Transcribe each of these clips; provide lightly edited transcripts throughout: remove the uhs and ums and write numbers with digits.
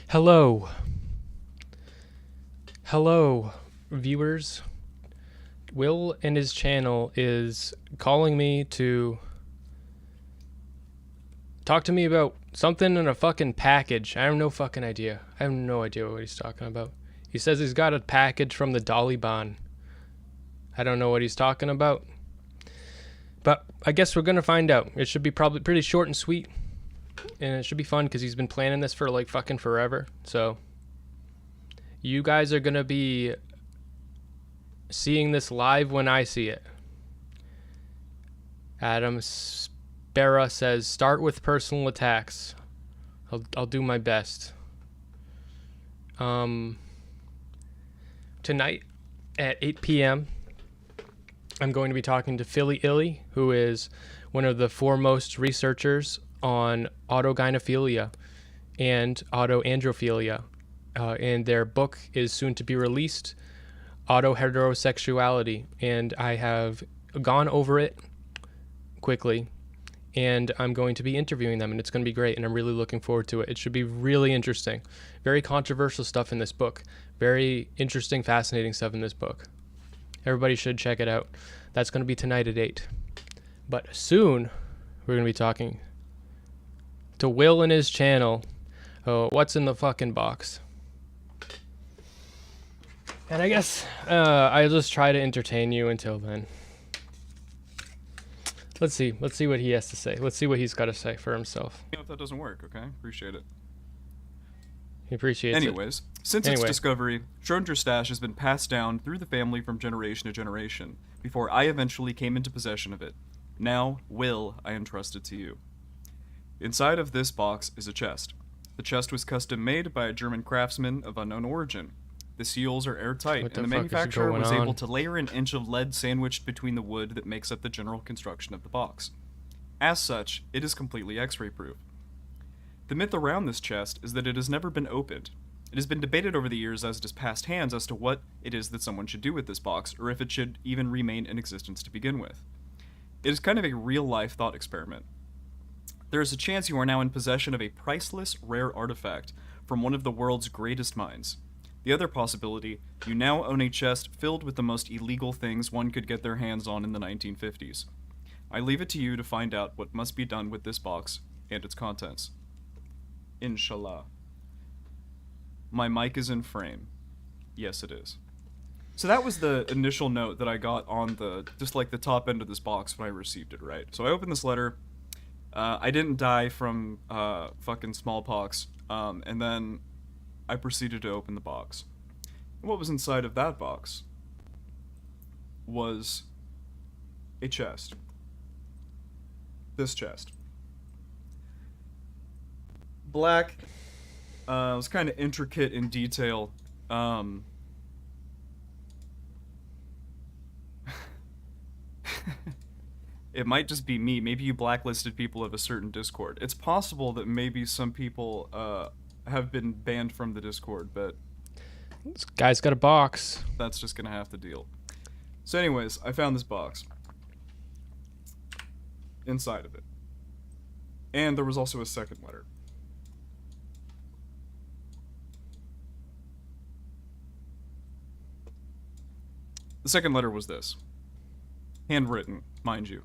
Hello. Hello, viewers. Will and his channel is calling me to talk to me about something in a fucking package. I have no fucking idea. I have no idea what he's talking about. He says he's got a package from the Taliban. I don't know what he's talking about. But I guess we're gonna find out. It should be probably pretty short and sweet. And it should be fun because he's been planning this for like fucking forever. So you guys are gonna be seeing this live when I see it. Adam Spera says, start with personal attacks. I'll do my best. Tonight at 8 p.m., I'm going to be talking to Philly Illy, who is one of the foremost researchers on autogynephilia and autoandrophilia. And their book is soon to be released, Autoheterosexuality. And I have gone over it quickly, and I'm going to be interviewing them, and it's going to be great, and I'm really looking forward to it. It should be really interesting. Very controversial stuff in this book. Very interesting, fascinating stuff in this book. Everybody should check it out. That's going to be tonight at 8. But soon, we're going to be talking to Will and his channel. What's in the fucking box? And I guess I'll just try to entertain you until then. Let's see what he has to say. Let's see what he's got to say for himself. If that doesn't work, okay? Appreciate it. He appreciates it. Anyways, since its discovery, Schrödinger stash has been passed down through the family from generation to generation, before I eventually came into possession of it. Now, Will, I entrust it to you. Inside of this box is a chest. The chest was custom made by a German craftsman of unknown origin. The seals are airtight, and the manufacturer was able to layer an inch of lead sandwiched between the wood that makes up the general construction of the box. As such, it is completely X-ray proof. The myth around this chest is that it has never been opened. It has been debated over the years as it has passed hands as to what it is that someone should do with this box, or if it should even remain in existence to begin with. It is kind of a real-life thought experiment. There is a chance you are now in possession of a priceless, rare artifact from one of the world's greatest minds. The other possibility, you now own a chest filled with the most illegal things one could get their hands on in the 1950s. I leave it to you to find out what must be done with this box and its contents. Inshallah. My mic is in frame. Yes, it is. So that was the initial note that I got on just like the top end of this box when I received it, right? So I opened this letter. I didn't die from fucking smallpox, and then I proceeded to open the box. And what was inside of that box was a chest. This chest. Black. It was kind of intricate in detail. It might just be me. Maybe you blacklisted people of a certain Discord. It's possible that maybe some people have been banned from the Discord, but this guy's got a box. That's just gonna have to deal. So anyways, I found this box. Inside of it. And there was also a second letter. The second letter was this. Handwritten, mind you.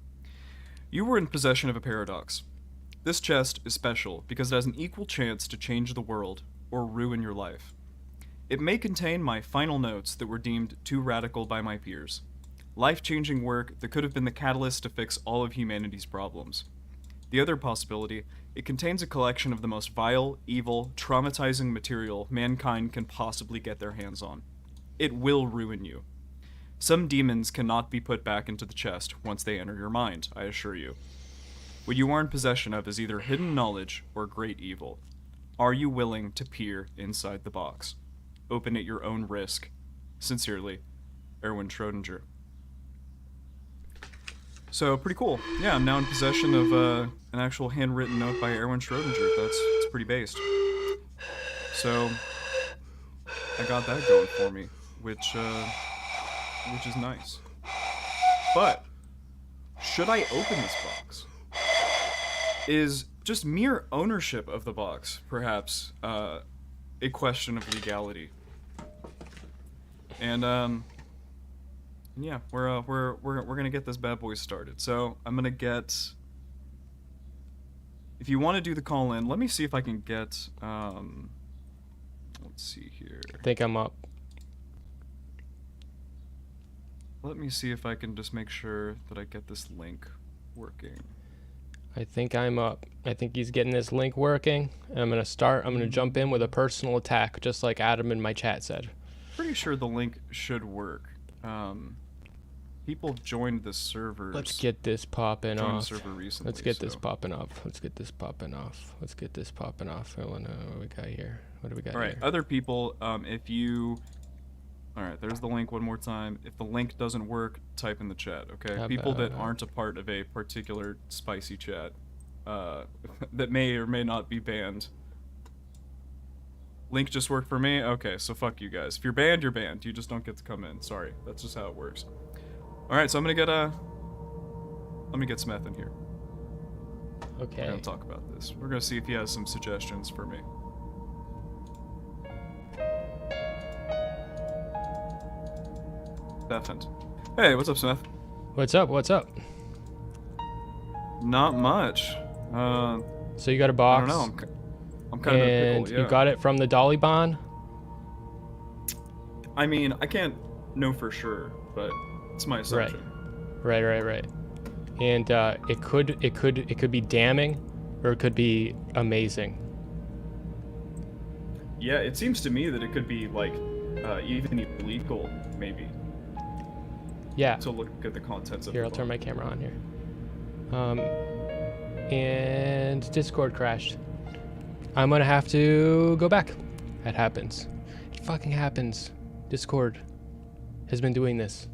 You were in possession of a paradox. This chest is special because it has an equal chance to change the world or ruin your life. It may contain my final notes that were deemed too radical by my peers. Life-changing work that could have been the catalyst to fix all of humanity's problems. The other possibility, it contains a collection of the most vile, evil, traumatizing material mankind can possibly get their hands on. It will ruin you. Some demons cannot be put back into the chest once they enter your mind, I assure you. What you are in possession of is either hidden knowledge or great evil. Are you willing to peer inside the box? Open at your own risk. Sincerely, Erwin Schrödinger. So, pretty cool. Yeah, I'm now in possession of an actual handwritten note by Erwin Schrödinger. It's pretty based. So, I got that going for me, which is nice. But, should I open this box? Is just mere ownership of the box, perhaps, a question of legality. And yeah, we're gonna get this bad boy started. So I'm gonna get. If you want to do the call in, let me see if I can get. Let's see here. I think I'm up. Let me see if I can just make sure that I get this link working. I think I'm up. I think he's getting this link working. And I'm gonna jump in with a personal attack, just like Adam in my chat said. Pretty sure the link should work. People joined the servers. Let's get this popping joined off. the server recently, Let's get this so- popping off. Let's get this popping off. Let's get this popping off. I wanna. What do we got here? What do we got All right, here? other people, if you. All right, there's the link one more time. If the link doesn't work, type in the chat, okay? How People that about- aren't a part of a particular spicy chat, that may or may not be banned. Link just worked for me? Okay, so fuck you guys. If you're banned, you're banned. You just don't get to come in. Sorry, that's just how it works. All right, so I'm gonna get Smith in here. Okay. We're gonna talk about this. We're gonna see if he has some suggestions for me. Definitely. Hey, what's up, Smith? What's up? What's up? Not much. So you got a I box. don't know. I'm kind of in a and pickle. Yeah. you got it from the Dolly Bond. I mean, I can't know for sure, but it's my assumption. Right. And it could be damning, or it could be amazing. Yeah, it seems to me that it could be like even illegal, maybe, Yeah. to look at the contents of Here, the I'll turn my box. camera on here. And Discord crashed. I'm gonna have to go back. That happens. It fucking happens. Discord has been doing this.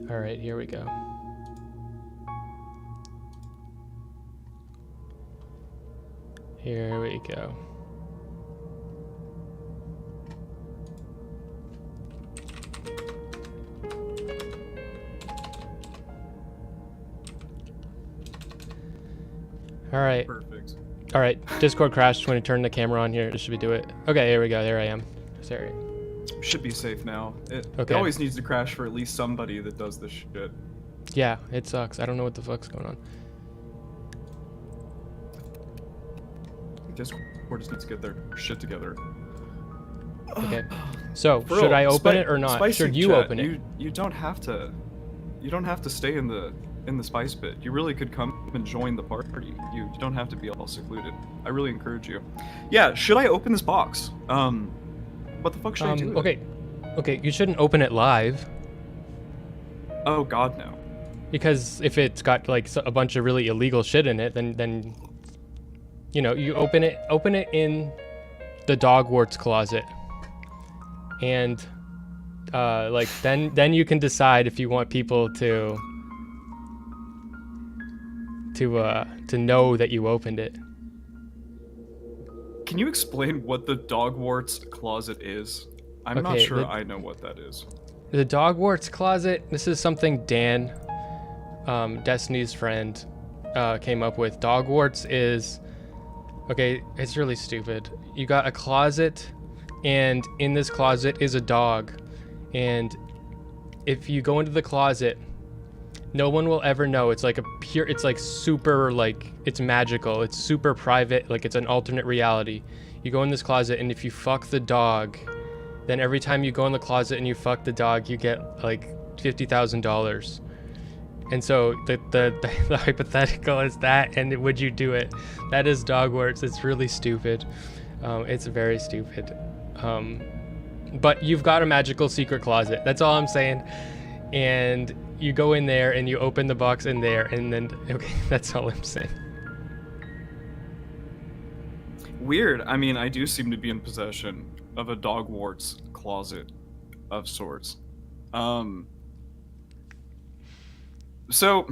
All right, here we go. Here we go. All right. Perfect. All right. Discord crashed when I turned the camera on here. Should we do it? Okay, here we go. There I am. Sorry. Should be safe now. It Okay. always needs to crash for at least somebody that does this shit. Yeah, it sucks. I don't know what the fuck's going on. Discord just needs to get their shit together. Okay. So, For should real, I open spi- it or not? spicy Should you chat, open it? You don't have to. You don't have to stay in the spice bit. You really could come and join the party. You don't have to be all secluded. I really encourage you. Yeah. Should I open this box? What the fuck should I do? with it? Okay. Okay, you shouldn't open it live, Oh God, no. because if it's got like a bunch of really illegal shit in it, then you know, you open it in the Dogwarts closet, and like then you can decide if you want people to know that you opened it. Can you explain what the Dogwarts closet is? I'm not Okay, sure the- I know what that is. The Dogwarts closet. This is something Dan, Destiny's friend, came up with. Dogwarts is okay. It's really stupid. You got a closet, and in this closet is a dog, and if you go into the closet, no one will ever know. It's like it's like super, like, it's magical. It's super private. Like, it's an alternate reality. You go in this closet, and if you fuck the dog, then every time you go in the closet and you fuck the dog, you get like $50,000. And so the hypothetical is that, and would you do it? That is Dogwarts. It's really stupid. It's very stupid. But you've got a magical secret closet. That's all I'm saying. And you go in there and you open the box in there, and then, okay, that's all I'm saying. Weird. I mean, I do seem to be in possession of a Dogwarts closet of sorts. So,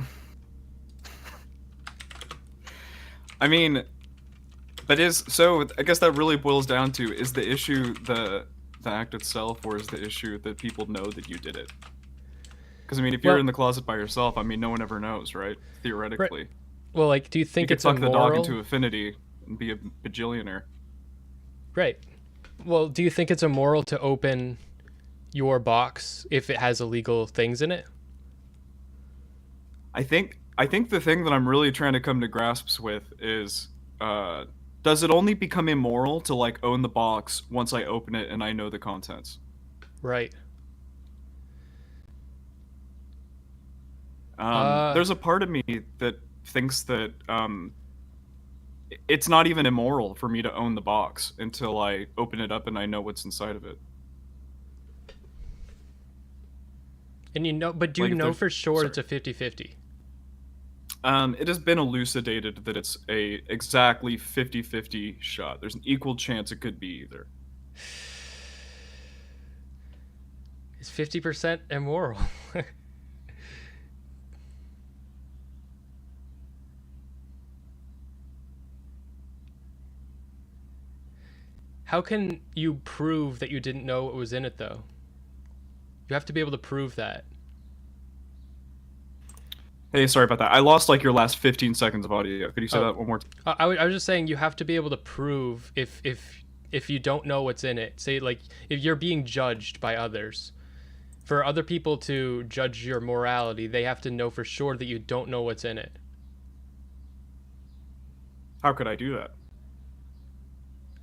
I mean, But is so? I guess that really boils down to, is the issue the act itself, or is the issue that people know that you did it? Because I mean, if you're Well, in the closet by yourself, I mean, no one ever knows, right? right. Theoretically, Well, like, do you you think could it's fuck the dog immoral? into affinity and be a bajillionaire. Right. Well, do you think it's immoral to open your box if it has illegal things in it? I think the thing that I'm really trying to come to grasps with is, uh, does it only become immoral to like own the box once I open it and I know the contents? Right. Uh, There's a part of me that thinks that it's not even immoral for me to own the box until I open it up and I know what's inside of it. and you know, but do you Like if know there's, for sure sorry. it's a 50-50? It has been elucidated that it's a exactly 50-50 shot. There's an equal chance it could be either. It's 50% immoral. How can you prove that you didn't know what was in it, though? You have to be able to prove that. Hey, sorry about that. I lost like your last 15 seconds of audio. Could you say Oh, that one more time? I was just saying you have to be able to prove if you don't know what's in it. Say like if you're being judged by others, for other people to judge your morality, they have to know for sure that you don't know what's in it. How could I do that?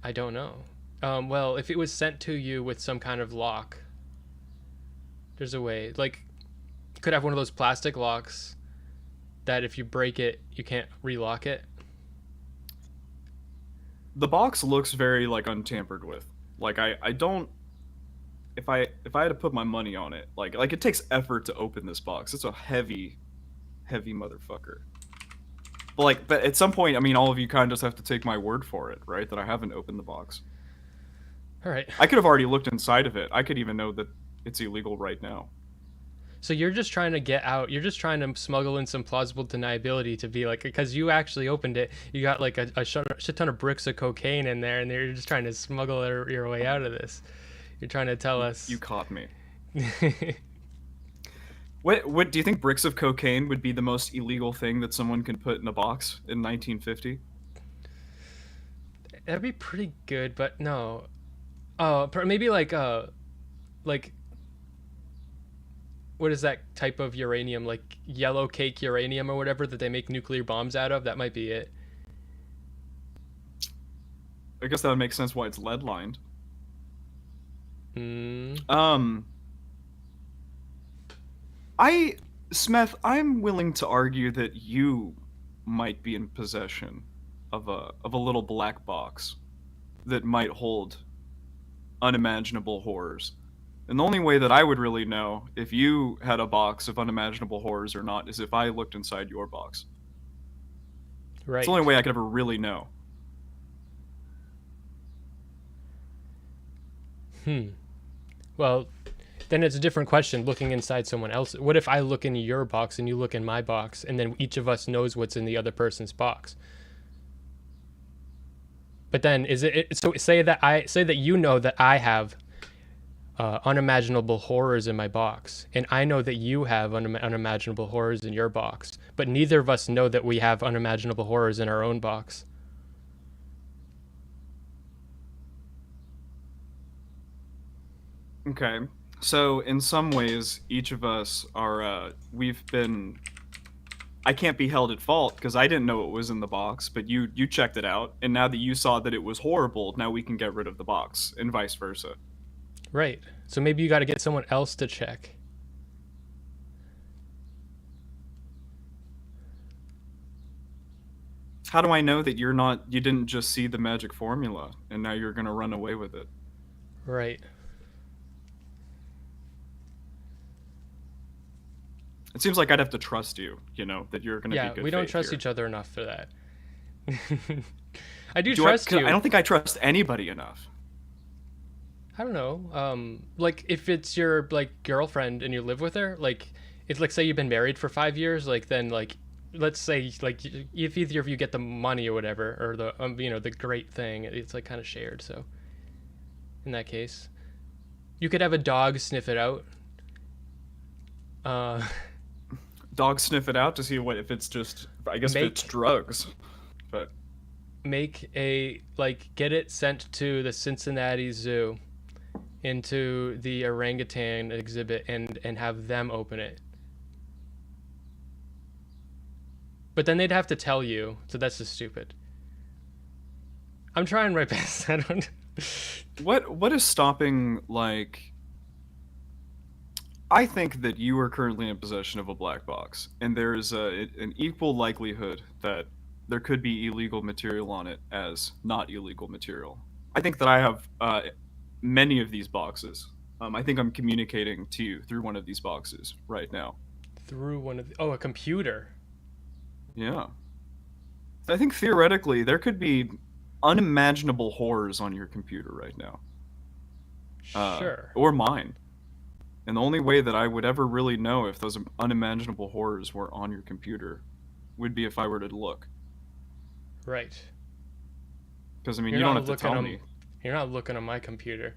I don't know. Well, if it was sent to you with some kind of lock, there's a way. Like, you could have one of those plastic locks that if you break it, you can't relock it. The box looks very like untampered with. Like I don't, if I had to put my money on it, like it takes effort to open this box. It's a heavy motherfucker. But at some point, I mean, all of you kind of just have to take my word for it, right? That I haven't opened the box. All right. I could have already looked inside of it. I could even know that it's illegal right now. So you're just trying to get out. You're just trying to smuggle in some plausible deniability to be like, because you actually opened it. You got like a shit ton of bricks of cocaine in there, and you're just trying to smuggle your way out of this. You're trying to tell You us. caught me. What do you think? Bricks of cocaine would be the most illegal thing that someone can put in a box in 1950? That'd be pretty good, but no. Oh, maybe like what is that type of uranium? Like yellow cake uranium or whatever that they make nuclear bombs out of? That might be it. I guess that would make sense why it's lead lined. Hmm. Um, I, Smeth, I'm willing to argue that you might be in possession of a little black box that might hold unimaginable horrors. And the only way that I would really know if you had a box of unimaginable horrors or not is if I looked inside your box. It's the Right. only way I could ever really know. Hmm. Well, then it's a different question looking inside someone else. What if I look in your box and you look in my box and then each of us knows what's in the other person's box? But then so say that you know that I have unimaginable horrors in my box and I know that you have unimaginable horrors in your box, but neither of us know that we have unimaginable horrors in our own box. Okay. So in some ways, each of us are we've been I can't be held at fault because I didn't know what was in the box, but you checked it out, and now that you saw that it was horrible, now we can get rid of the box, and vice versa. Right. So maybe you got to get someone else to check. How do I know that you didn't just see the magic formula and now you're gonna run away with it? Right. It seems like I'd have to trust you, that you're gonna be Yeah, good we don't faith trust here. each other enough for that. I do Do I? trust 'Cause I you. don't think I trust anybody enough. I don't know. Like if it's your like girlfriend and you live with her, like it's like say you've been married for 5 years, like then like let's say like if either of you get the money or whatever, or the the great thing, it's like kind of shared. So in that case, you could have a dog sniff it out. Uh, Dogs sniff it out to see what if it's just. I guess if it's make drugs, but make a like get it sent to the Cincinnati Zoo into the orangutan exhibit and have them open it. But then they'd have to tell you, so that's just stupid. I'm trying my best. I don't. what is stopping like? I think that you are currently in possession of a black box, and there is an equal likelihood that there could be illegal material on it as not illegal material. I think that I have many of these boxes. I think I'm communicating to you through one of these boxes right now. Through one of a computer. Yeah. I think theoretically there could be unimaginable horrors on your computer right now, Sure. or mine. And the only way that I would ever really know if those unimaginable horrors were on your computer would be if I were to look. Right. Because I mean, You're you don't not have to looking tell on me. you're not looking on my computer.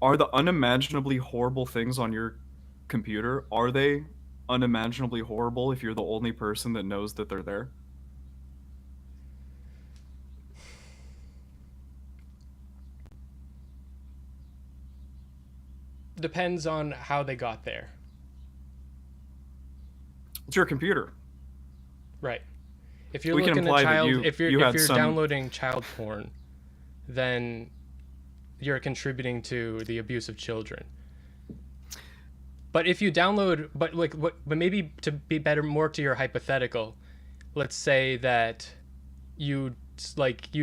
Are the unimaginably horrible things on your computer, are they unimaginably horrible if you're the only person that knows that they're there? Depends on how they got there. It's your computer. Right. If you're We can looking at imply that child, you if you're you if had you're some. downloading child porn, then you're contributing to the abuse of children. But if you download, but maybe to be better, more to your hypothetical, let's say that you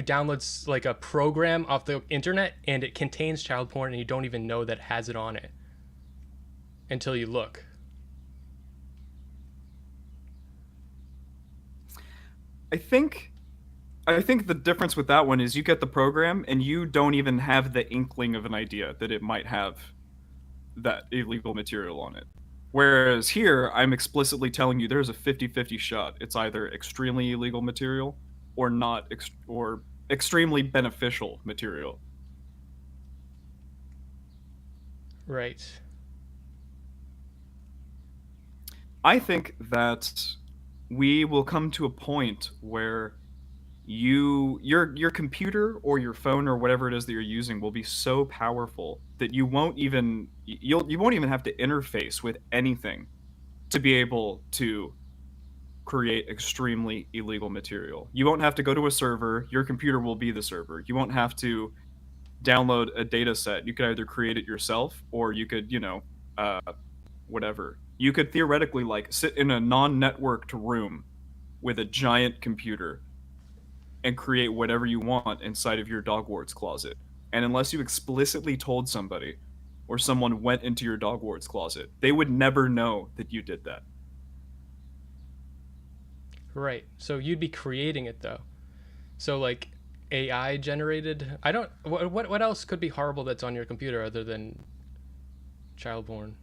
download like a program off the internet and it contains child porn and you don't even know that it has it on it until you look. I think I think the difference with that one is you get the program and you don't even have the inkling of an idea that it might have that illegal material on it. Whereas here, I'm explicitly telling you there's a 50-50 shot. It's either extremely illegal material or not or extremely beneficial material. Right. I think that we will come to a point where your computer or your phone or whatever it is that you're using will be so powerful that you won't even have to interface with anything to be able to create extremely illegal material. You won't have to go to a server, your computer will be the server. You won't have to download a data set. You could either create it yourself or you could, uh, whatever. You could theoretically like sit in a non-networked room with a giant computer and create whatever you want inside of your Dogwarts closet. And unless you explicitly told somebody or someone went into your Dogwarts closet, they would never know that you did that. Right. So you'd be creating it though. So like AI generated. I don't. What else could be horrible that's on your computer other than child porn?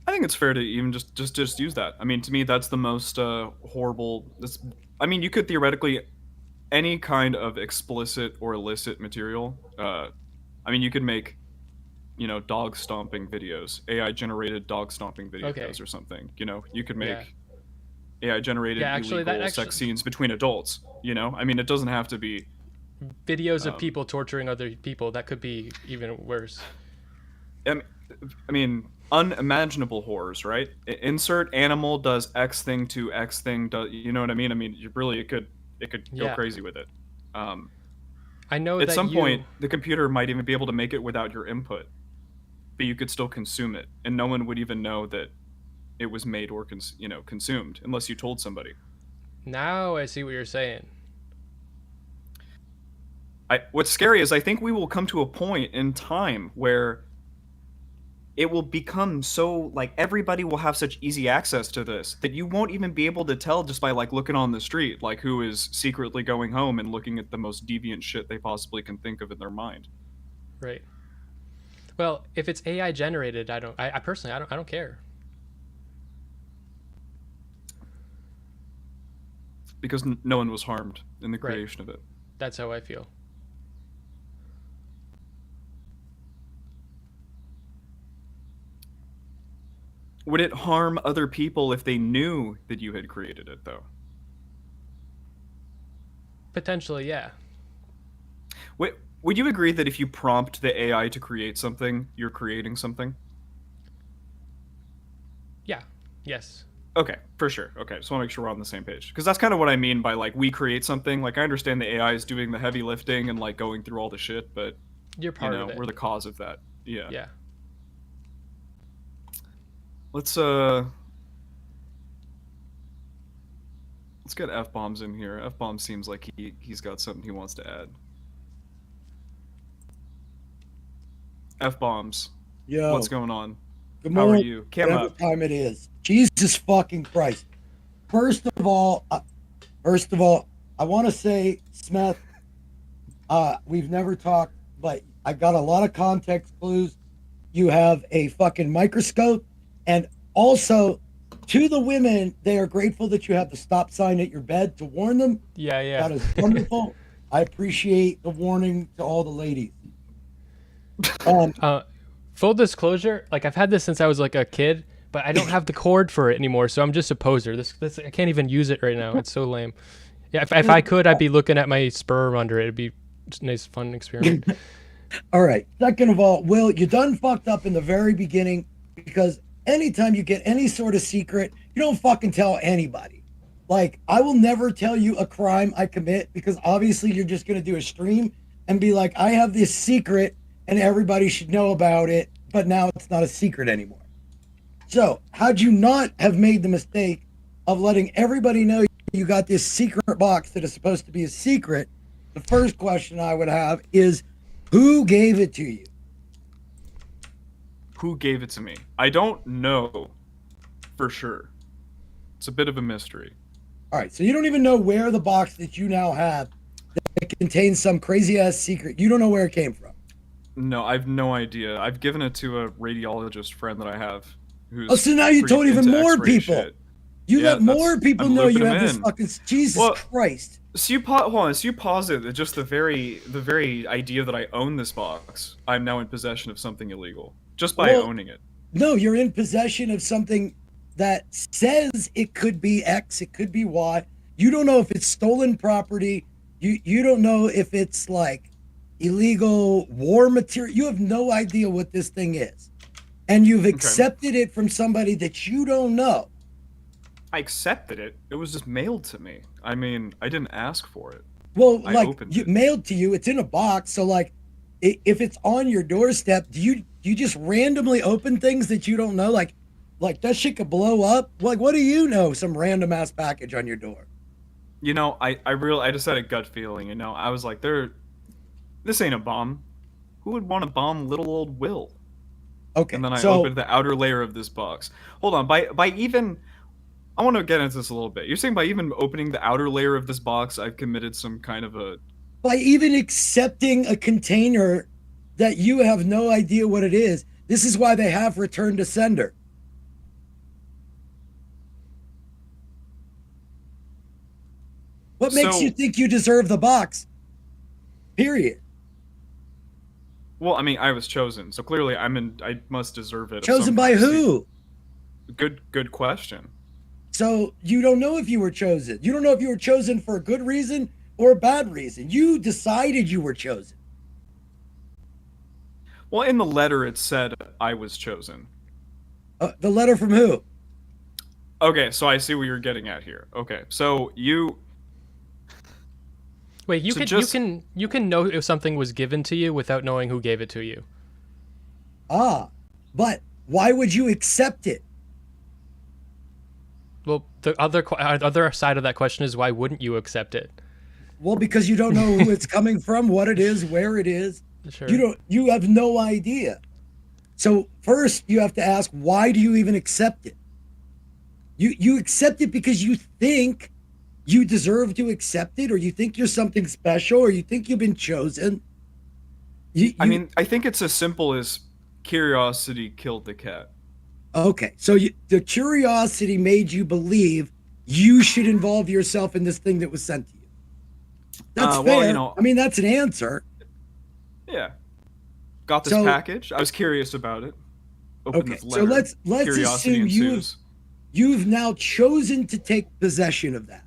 I think it's fair to even just use that. I mean, to me, that's the most horrible. I mean, you could theoretically any kind of explicit or illicit material. I mean, you could make, dog stomping videos, AI generated dog stomping videos Okay. or something. You could Yeah. make AI generated Yeah. Actually, that illegal actually sex scenes between adults. I mean, it doesn't have to be. videos of Um, people torturing other people, that could be even worse. I mean, I mean, unimaginable horrors, right? Insert animal does X thing to X thing. You know what I mean? I mean, it could go Yeah. crazy with it. Um, I know at that some you. point, the computer might even be able to make it without your input, but you could still consume it, and no one would even know that it was made or consumed unless you told somebody. Now I see what you're saying. What's scary is I think we will come to a point in time where it will become so like everybody will have such easy access to this that you won't even be able to tell just by like looking on the street like who is secretly going home and looking at the most deviant shit they possibly can think of in their mind. Right. Well, if it's AI generated, I personally, I don't care. Because no one was harmed in the Right. creation of it. That's how I feel. Would it harm other people if they knew that you had created it, though? Potentially, yeah. Wait, would you agree that if you prompt the AI to create something, you're creating something? Yeah. Yes. Okay, for sure. Okay, just want to make sure we're on the same page. Because that's kind of what I mean by, like, we create something. Like, I understand the AI is doing the heavy lifting and, like, going through all the shit, but, You're you part know, of it. we're the cause of that. Yeah. Yeah. Let's get F-bombs in here. F-bomb seems like he's got something he wants to add. F-bombs. Yo, What's going on? good How are morning. you? Cam Whatever up. time it is. Jesus fucking Christ. First of all, I want to say, Smith, we've never talked, but I got a lot of context clues. You have a fucking microscope, and also to the women, they are grateful that you have the stop sign at your bed to warn them. Yeah, yeah. That is wonderful. I appreciate the warning to all the ladies. Full disclosure, like I've had this since I was like a kid, but I don't have the cord for it anymore, so I'm just a poser. This I can't even use it right now. It's so lame. Yeah, if I could, I'd be looking at my sperm under it. It'd be just a nice, fun experiment. All right. Second of all, Will, you done fucked up in the very beginning because anytime you get any sort of secret, you don't fucking tell anybody. Like, I will never tell you a crime I commit because obviously you're just going to do a stream and be like, I have this secret and everybody should know about it, but now it's not a secret anymore. So, how'd you not have made the mistake of letting everybody know you got this secret box that is supposed to be a secret? The first question I would have is, who gave it to you? Who gave it to me? I don't know for sure. It's a bit of a mystery. All right, so you don't even know where the box that you now have that contains some crazy ass secret. You don't know where it came from. No, I've no idea. I've given it to a radiologist friend that I have. Who's Oh, so now you pretty told even into more X-ray people. shit. You Yeah, let more that's- people I'm know you looping have them this in. fucking Jesus Well, Christ. So hold on. So you posit that just the very idea that I own this box, I'm now in possession of something illegal just by Well- owning it. No, you're in possession of something that says it could be X, it could be Y. You don't know if it's stolen property. You don't know if it's like illegal war material. You have no idea what this thing is. And you've accepted it from somebody that you don't know. I accepted it. It was just mailed to me. I mean, I didn't ask for it. Well, I like opened you it. mailed to you, it's in a box. So like if it's on your doorstep, do you just randomly open things that you don't know? Like that shit could blow up? Like what do you know? Some random ass package on your door. You know, I just had a gut feeling. You know, I was like, this ain't a bomb. Who would want to bomb little old Will? Okay. And then I so opened the outer layer of this box. Hold on, by even, I want to get into this a little bit. You're saying by even opening the outer layer of this box, I've committed some kind of a. by even accepting a container that you have no idea what it is, this is why they have return to sender. What makes So- you think you deserve the box? Period. Well, I mean, I was chosen, so clearly I must deserve it. of Chosen some by kind. who? Good question. So you don't know if you were chosen. You don't know if you were chosen for a good reason or a bad reason. You decided you were chosen. Well, in the letter it said I was chosen. The letter from who? Okay, so I see what you're getting at here. Okay, so you. Wait, you So can just- you can know if something was given to you without knowing who gave it to you. But why would you accept it? Well, the other side of that question is why wouldn't you accept it? Well, because you don't know who it's coming from, what it is, where it is. Sure. You have no idea. So first you have to ask, why do you even accept it? You accept it because you think you deserve to accept it, or you think you're something special, or you think you've been chosen. I mean, I think it's as simple as curiosity killed the cat. Okay, so the curiosity made you believe you should involve yourself in this thing that was sent to you. That's fair. Well, you know, I mean, that's an answer. yeah. Got this So- package. I was curious about it. Opened Okay, this so letter. let's Curiosity assume ensues. you've now chosen to take possession of that.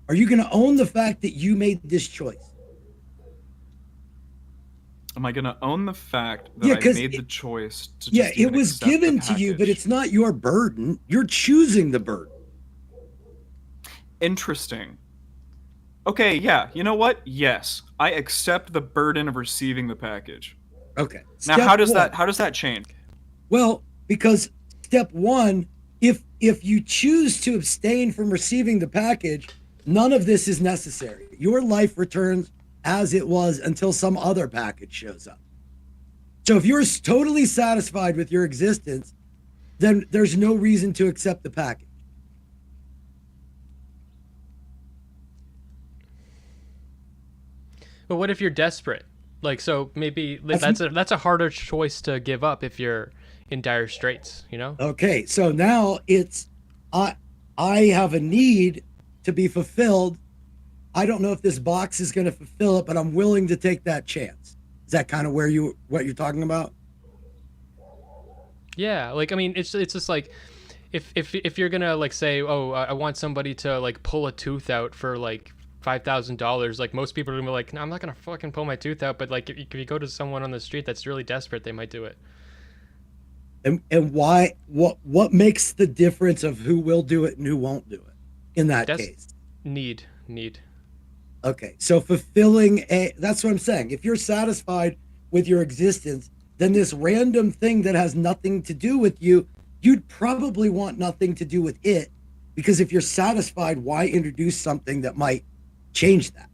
Are you going to own the fact that you made this choice? Am I gonna own the fact that Yeah, I 'cause made it- the choice to Yeah, just it even was accept the given to you, but package? it's not your burden. You're choosing the burden. Interesting. Okay, yeah. You know what? Yes, I accept the burden of receiving the package. Okay. Now, Step how does one. that change? Well, because step one, if you choose to abstain from receiving the package, none of this is necessary. Your life returns as it was until some other package shows up. So if you're totally satisfied with your existence, then there's no reason to accept the package. But what if you're desperate? Like, so maybe that's a harder choice to give up if you're in dire straits, you know? Okay, so now it's I have a need to be fulfilled. I don't know if this box is going to fulfill it, but I'm willing to take that chance. Is that kind of what you're talking about? Yeah, like I mean, it's just like if you're gonna like say, oh, I want somebody to like pull a tooth out for like $5,000, like most people are gonna be like, no, I'm not gonna fucking pull my tooth out. But like if you go to someone on the street that's really desperate, they might do it. And why? What makes the difference of who will do it and who won't do it in that That's case? Need. Okay, so that's what I'm saying. If you're satisfied with your existence, then this random thing that has nothing to do with you, you'd probably want nothing to do with it, because if you're satisfied, why introduce something that might change that?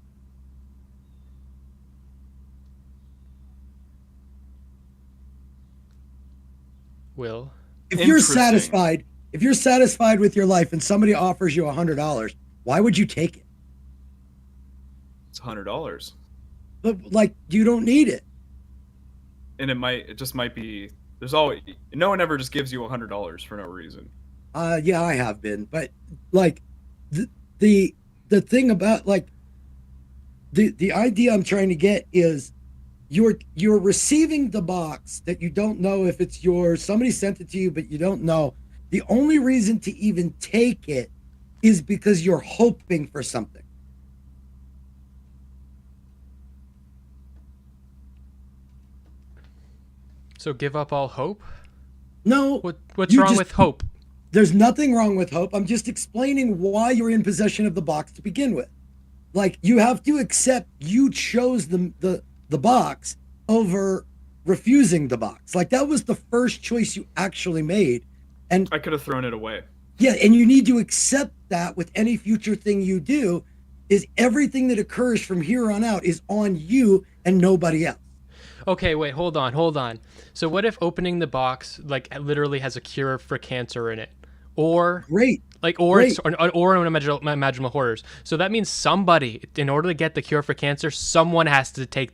Will. If you're Interesting. satisfied with your life and somebody offers you $100, why would you take it? It's $100, But like, you don't need it. and it just might be. There's always no one ever just gives you $100 for no reason. Yeah, I have been, but like the thing about like the idea I'm trying to get is you're receiving the box that you don't know if it's yours. Somebody sent it to you, but you don't know. The only reason to even take it is because you're hoping for something. So give up all hope? No, What's you wrong just- with hope? there's nothing wrong with hope. I'm just explaining why you're in possession of the box to begin with. Like, you have to accept you chose the box over refusing the box. Like, that was the first choice you actually made. And I could have thrown it away. yeah, and you need to accept that with any future thing you do, is everything that occurs from here on out is on you and nobody else. Okay, wait, hold on. So what if opening the box like literally has a cure for cancer in it, or Great. like or Great. it's, or unimaginable horrors? So that means somebody, in order to get the cure for cancer, someone has to take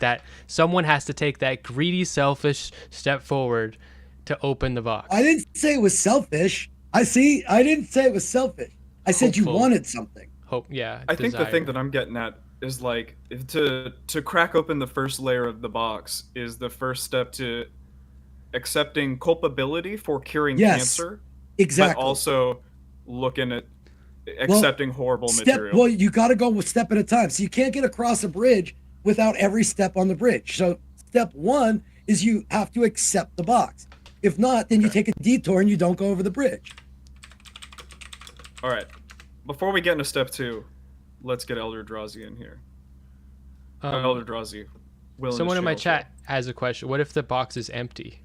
that greedy, selfish step forward to open the box. I didn't say it was selfish. I didn't say it was selfish. I said you Hopeful. wanted something. Hope, yeah. I think the thing desire. that I'm getting at is like to crack open the first layer of the box is the first step to accepting culpability for curing Yes, cancer, Exactly. but also looking at accepting horrible material. Well, you got to go with step at a time. So you can't get across a bridge without every step on the bridge. So step one is you have to accept the box. If not, then you take a detour and you don't go over the bridge. All right. Before we get into step 2, let's get Elder Drazi in here. Elder Drazi. Will Someone in my his chat has a question. What if the box is empty?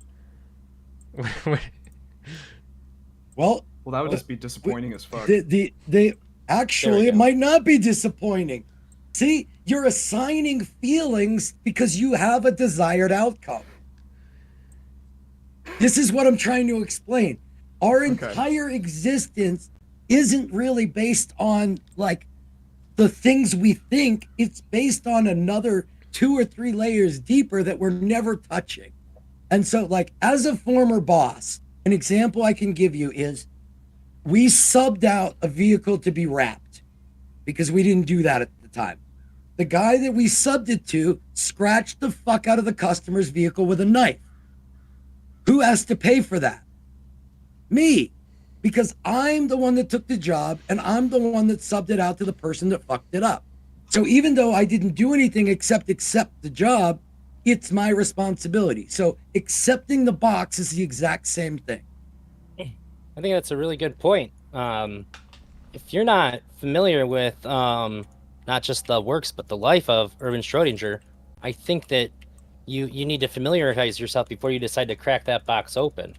Well, Well, that would just be disappointing as fuck. the actually There it we go. might not be disappointing. See, you're assigning feelings because you have a desired outcome. This is what I'm trying to explain. Our entire existence isn't really based on like the things we think. It's based on another 2 or 3 layers deeper that we're never touching. And so, like, as a former boss, an example I can give you is we subbed out a vehicle to be wrapped because we didn't do that at the time. The guy that we subbed it to scratched the fuck out of the customer's vehicle with a knife. Who has to pay for that? Me, because I'm the one that took the job and I'm the one that subbed it out to the person that fucked it up. So even though I didn't do anything except accept the job, it's my responsibility. So accepting the box is the exact same thing. I think that's a really good point. If you're not familiar with not just the works but the life of Erwin Schrödinger, I think that you need to familiarize yourself before you decide to crack that box open.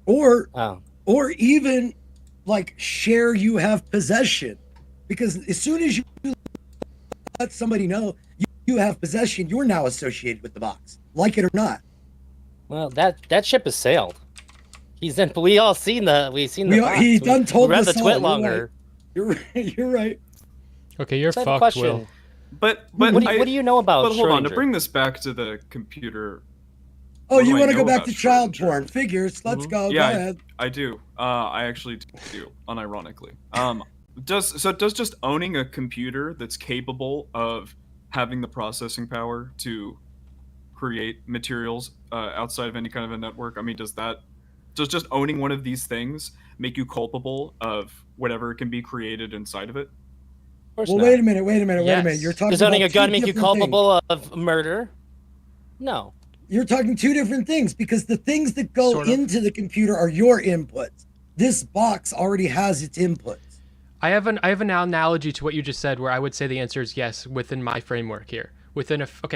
Or even like share you have possession, because as soon as you let somebody know you have possession, you're now associated with the box, like it or not. Well, that ship has sailed. We've all seen the box. He done told us us the all. twit longer. You're right. You're right. Okay, you're So I have a fucked, question. Will. But What do you know about But hold on, to Schrödinger? bring this back to the computer. Oh, What do you I want to know go back about to child Schrödinger? porn figures? Let's go. Yeah, Go ahead. I do. I actually do, unironically. Does just owning a computer that's capable of having the processing power to create materials outside of any kind of a network? I mean, does just owning one of these things make you culpable of whatever can be created inside of it? Of course Well, not. wait a minute. Yes. You're talking Does owning about a gun two make you different things. culpable of murder? No. You're talking two different things, because the things that go Sort of. into the computer are your inputs. This box already has its inputs. I have an analogy to what you just said, where I would say the answer is yes within my framework here.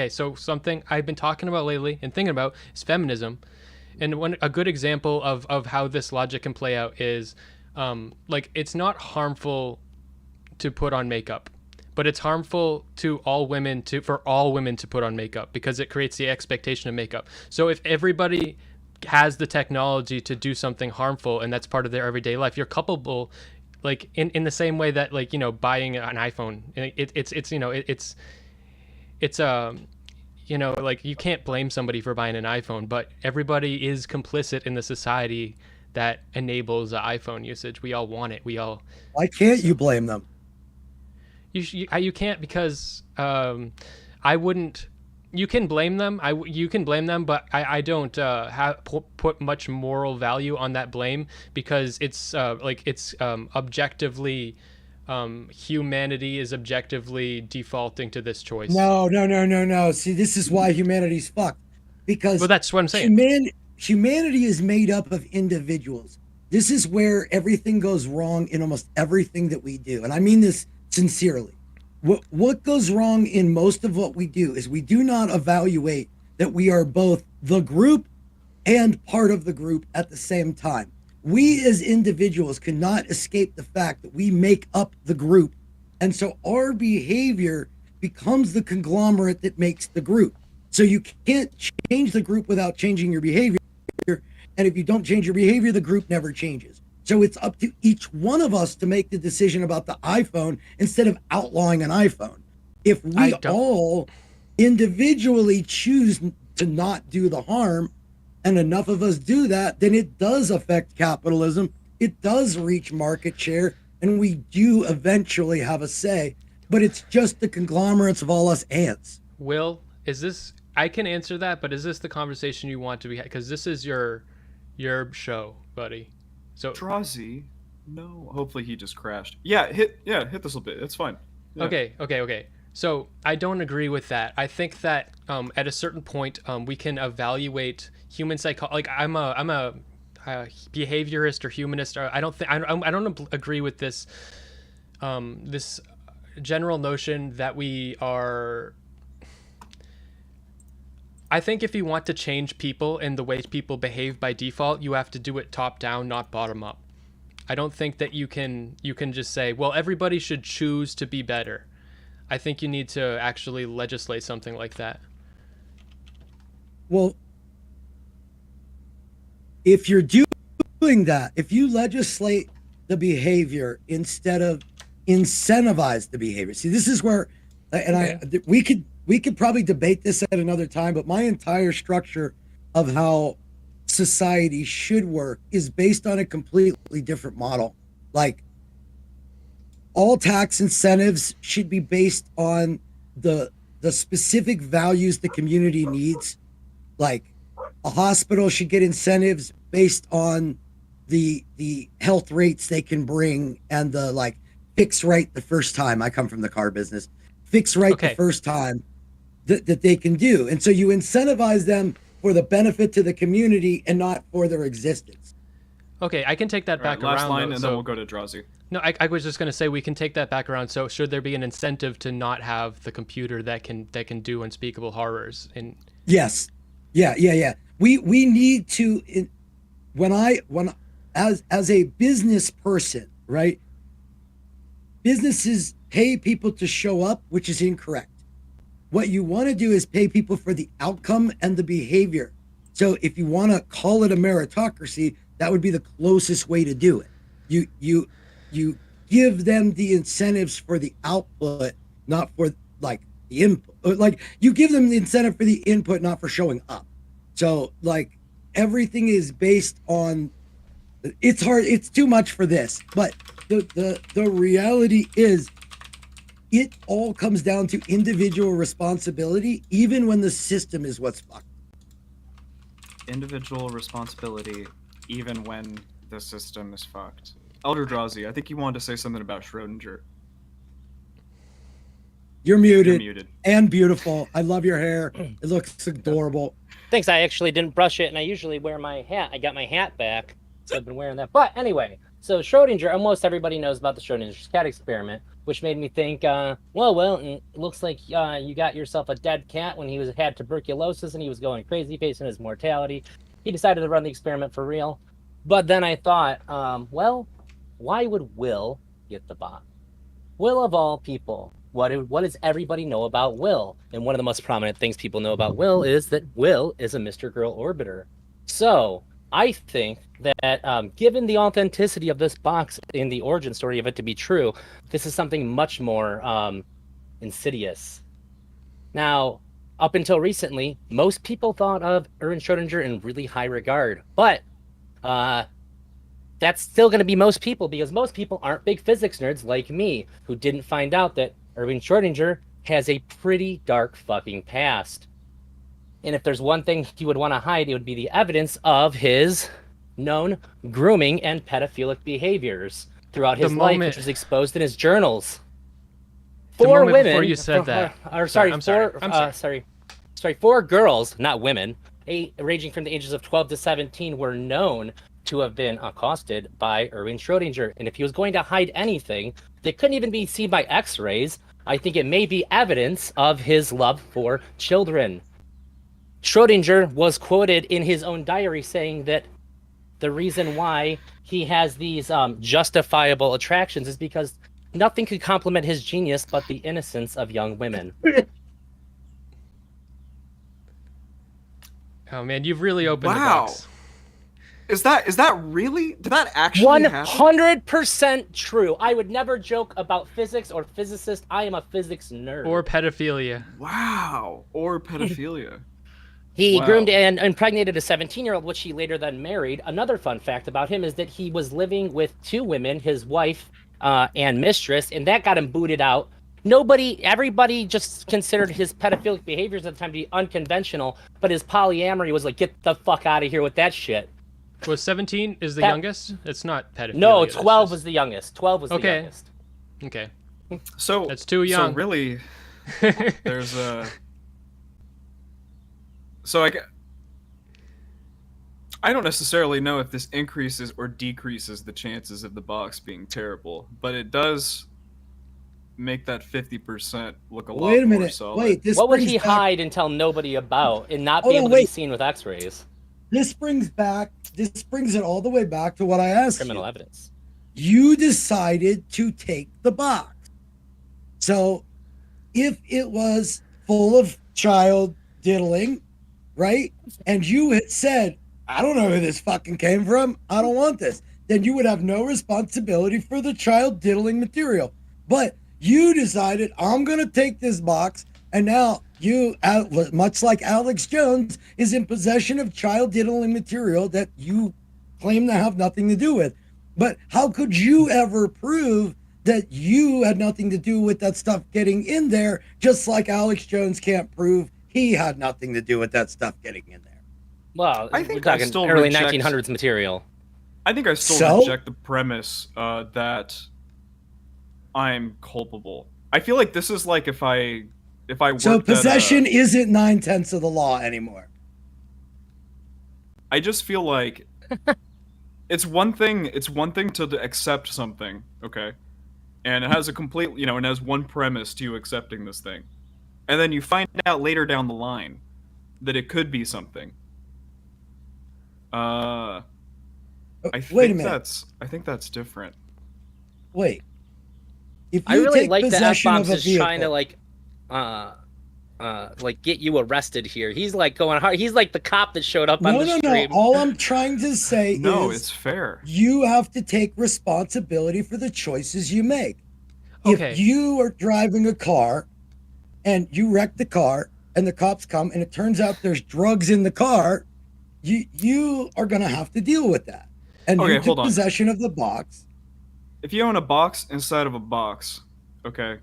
So something I've been talking about lately and thinking about is feminism, and a good example of how this logic can play out is, like, it's not harmful to put on makeup, but it's harmful to for all women to put on makeup, because it creates the expectation of makeup. So if everybody has the technology to do something harmful and that's part of their everyday life, you're culpable, like in the same way that, like, buying an iPhone, like, you can't blame somebody for buying an iPhone, but everybody is complicit in the society that enables the iPhone usage. We all want it. Why can't you blame them? You can't, because I wouldn't. You can blame them. You can blame them, but I don't put much moral value on that blame, because it's objectively, humanity is objectively defaulting to this choice. No. See, this is why humanity's fucked. Because Well, that's what I'm saying. humanity is made up of individuals. This is where everything goes wrong in almost everything that we do. And I mean this sincerely. What goes wrong in most of what we do is we do not evaluate that we are both the group and part of the group at the same time. We as individuals cannot escape the fact that we make up the group. And so our behavior becomes the conglomerate that makes the group. So you can't change the group without changing your behavior. And if you don't change your behavior, the group never changes. So it's up to each one of us to make the decision about the iPhone instead of outlawing an iPhone. If we all individually choose to not do the harm, and enough of us do that, then it does affect capitalism. It does reach market share, and we do eventually have a say. But it's just the conglomerates of all us ants. Will, I can answer that, but is this the conversation you want to be? Because this is your show, buddy. So Drazi, no. Hopefully he just crashed. Hit this a bit. It's fine. Yeah. Okay. So I don't agree with that. I think that at a certain point we can evaluate human psychology. Like, I'm a behaviorist or humanist. Or I don't agree with this this general notion that we are. I think if you want to change people and the way people behave by default, you have to do it top down, not bottom up. I don't think that you can just say, well, everybody should choose to be better. I think you need to actually legislate something like that. Well, if you're doing that, if you legislate the behavior instead of incentivize the behavior, see, this is where, and we could we could probably debate this at another time, but my entire structure of how society should work is based on a completely different model. Like, all tax incentives should be based on the specific values the community needs. Like, a hospital should get incentives based on the health rates they can bring, and the like fix right the first time. I come from the car business. Fix right the first time that they can do. And so you incentivize them for the benefit to the community and not for their existence. Okay, I can take that back last around. line, though, and then we'll go to Drazi. No, I was just gonna say we can take that back around. So should there be an incentive to not have the computer that can do unspeakable horrors? And Yes. Yeah. We need to, as a business person, right? Businesses pay people to show up, which is incorrect. What you want to do is pay people for the outcome and the behavior. So if you want to call it a meritocracy, that would be the closest way to do it. You give them the incentives for the output, not for like the input. Like, you give them the incentive for the input, not for showing up. So like, everything is based on, it's hard, it's too much for this, but the reality is it all comes down to individual responsibility, even when the system is what's fucked. Individual responsibility, even when the system is fucked. Elder Drazi, I think you wanted to say something about Schrodinger. You're muted. You're muted. And beautiful. I love your hair. It looks adorable. Thanks. I actually didn't brush it, and I usually wear my hat. I got my hat back, so I've been wearing that. But anyway, so Schrodinger, almost everybody knows about the Schrodinger cat experiment, which made me think, well, it looks like you got yourself a dead cat when he had tuberculosis and he was going crazy facing his mortality. He decided to run the experiment for real. But then I thought, well, why would Will get the box? Will, of all people, what does everybody know about Will? And one of the most prominent things people know about Will is that Will is a Mr. Girl orbiter. So I think that given the authenticity of this box in the origin story of it to be true, this is something much more insidious. Now, up until recently, most people thought of Erwin Schrodinger in really high regard, but that's still going to be most people, because most people aren't big physics nerds like me, who didn't find out that Erwin Schrodinger has a pretty dark fucking past. And if there's one thing he would want to hide, it would be the evidence of his known grooming and pedophilic behaviors throughout his life, which was exposed in his journals. Four women. Before you said that. Four girls, not women, ranging from the ages of 12 to 17, were known to have been accosted by Erwin Schrodinger. And if he was going to hide anything that couldn't even be seen by X-rays, I think it may be evidence of his love for children. Schrodinger was quoted in his own diary saying that the reason why he has these justifiable attractions is because nothing could complement his genius but the innocence of young women. Oh man, you've really opened the box. Is that really? Did that actually happen? 100% true. I would never joke about physics or physicists. I am a physics nerd. Or pedophilia. Wow. Or pedophilia. He groomed and impregnated a 17-year-old, which he later then married. Another fun fact about him is that he was living with two women, his wife and mistress, and that got him booted out. Everybody just considered his pedophilic behaviors at the time to be unconventional, but his polyamory was like, get the fuck out of here with that shit. Was 17 is the youngest? It's not pedophilia. No, 12 was the youngest. 12 was the youngest. Okay. So that's too young. So really, there's a. So I don't necessarily know if this increases or decreases the chances of the box being terrible, but it does make that 50% look a lot more solid. Wait, what would he hide and tell nobody about and not be able to be seen with X-rays? This brings it all the way back to what I asked you. Criminal evidence. You decided to take the box. So if it was full of child diddling, right? And you had said, I don't know who this fucking came from. I don't want this. Then you would have no responsibility for the child diddling material. But you decided, I'm going to take this box, and now much like Alex Jones, is in possession of child diddling material that you claim to have nothing to do with. But how could you ever prove that you had nothing to do with that stuff getting in there, just like Alex Jones can't prove he had nothing to do with that stuff getting in there? Well, I we're think I talking still early reject- 1900s material. I think I still So? reject the premise that I'm culpable. I feel like this is like if I So worked at, possession isn't 9/10 of the law anymore. I just feel like it's one thing to accept something, okay? And it has a complete, it has one premise to you accepting this thing. And then you find out later down the line that it could be something. I Wait a minute. think that's different. Wait. If I you really take like the possession F-bombs of a is vehicle, trying to like get you arrested here. He's like going hard. He's like the cop that showed up on the stream. All I'm trying to say No, is it's fair. you have to take responsibility for the choices you make. Okay. If you are driving a car and you wreck the car and the cops come and it turns out there's drugs in the car, you are going to have to deal with that. And Okay, you took hold on. possession of the box. If you own a box inside of a box, okay,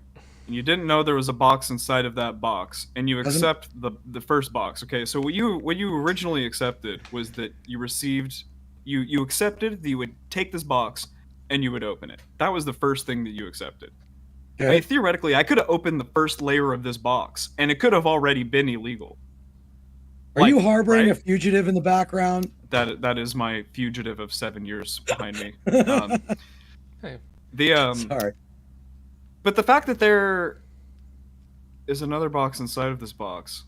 and you didn't know there was a box inside of that box, and you Doesn't- accept the first box, okay, so what you originally accepted was that you accepted that you would take this box and you would open it. That was the first thing that you accepted. I Okay. mean, theoretically, I could have opened the first layer of this box, and it could have already been illegal. Are you Like, harboring a right? fugitive in the background? That is my fugitive of 7 years behind me. Hey. Sorry. But the fact that there is another box inside of this box,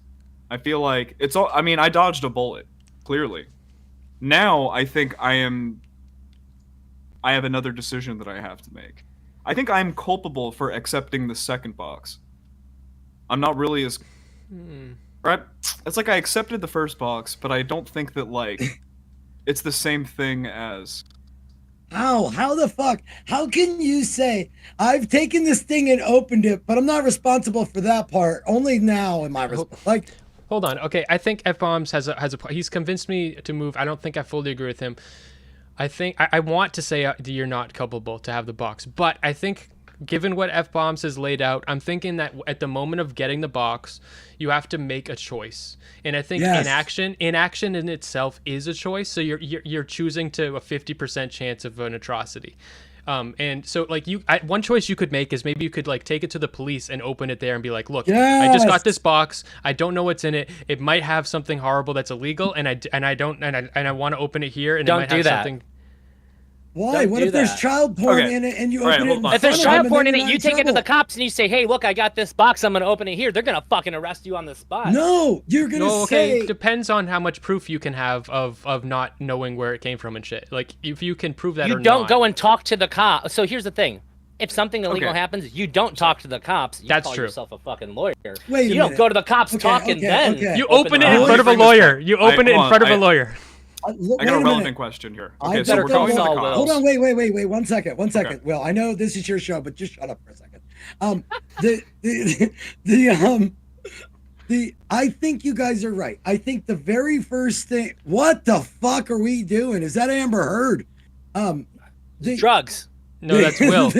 I feel like it's all. I mean, I dodged a bullet, clearly. Now I think I have another decision that I have to make. I think I'm culpable for accepting the second box. I'm not really as right. It's like I accepted the first box, but I don't think that like it's the same thing as. How the fuck? How can you say I've taken this thing and opened it, but I'm not responsible for that part? Only now am I like. Hold on. Okay, I think F bombs has a. He's convinced me to move. I don't think I fully agree with him. I think I want to say that you're not culpable to have the box, but I think given what F bombs has laid out, I'm thinking that at the moment of getting the box, you have to make a choice, and I think Yes. inaction in itself is a choice. So you're choosing to a 50% chance of an atrocity. And so like one choice you could make is maybe you could like take it to the police and open it there and be like, look, I just Yes. got this box. I don't know what's in it. It might have something horrible that's illegal, and I want to open it here, and Don't it might do have that. something. Why? Don't What do if there's that. child porn Okay. in it and you All right, open it? hold in on. If there's front of child them, porn then in you're it, you not take it to the trouble. cops and you say, "Hey, look, I got this box. I'm gonna open it here." They're gonna fucking arrest you on the spot. No, you're gonna No, okay. say. Depends on how much proof you can have of not knowing where it came from and shit. Like if you can prove that You or don't not. go and talk to the cop. So here's the thing: if something illegal Okay. happens, you don't talk to the cops. You That's call true. yourself a fucking lawyer. Wait a you don't minute. go to the cops Okay, talk and okay, then okay. You open open the it in house. front of a Bring this lawyer. back. You open it in hold on, front of a lawyer. I Wait got a a relevant minute. question here. I Okay, so better we're tell going to the Saul cops. Will. Hold on, wait. 1 second. Okay. Will, I know this is your show, but just shut up for a second. I think you guys are right. I think the very first thing. What the fuck are we doing? Is that Amber Heard? Drugs. No, that's Will.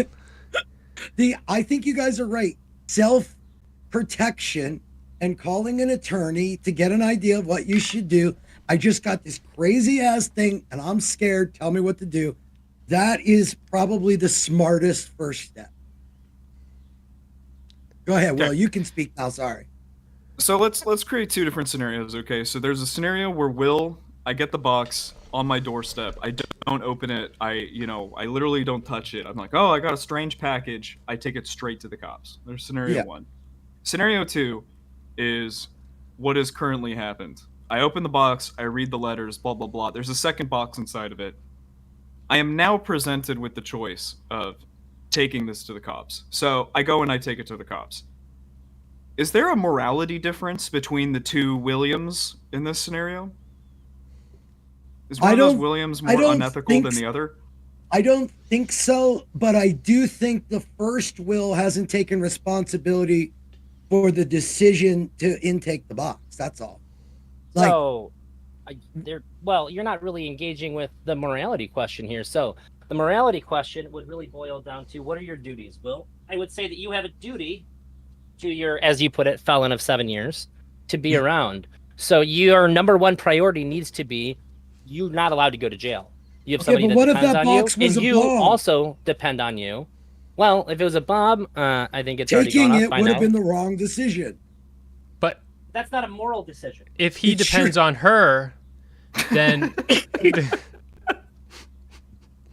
I think you guys are right. Self protection and calling an attorney to get an idea of what you should do. I just got this crazy ass thing and I'm scared. Tell me what to do. That is probably the smartest first step. Go ahead, Will. Okay. You can speak now. Sorry. So let's create two different scenarios, okay? So there's a scenario where I get the box on my doorstep. I don't open it. I literally don't touch it. I'm like, oh, I got a strange package. I take it straight to the cops. There's scenario Yeah. one. Scenario two is what has currently happened. I open the box. I read the letters. Blah blah blah. There's a second box inside of it. I am now presented with the choice of taking this to the cops. So I go and I take it to the cops. Is there a morality difference between the two Williams in this scenario? Is one I of those don't- Williams I more don't unethical think than so. the other? I don't think so, but I do think the first Will hasn't taken responsibility for the decision to intake the box. That's all. Like, So, well, you're not really engaging with the morality question here. So, the morality question would really boil down to what are your duties, Will? I would say that you have a duty to your, as you put it, felon of 7 years to be around. So, your number one priority needs to be you're not allowed to go to jail. You have Okay, somebody but that what if depends that on you, box was and a you bomb? also depend on you. Well, if it was a bomb, I think it's already taking gone it up by would now. have been the wrong decision. But That's not a moral decision. if he It depends sure- on her, then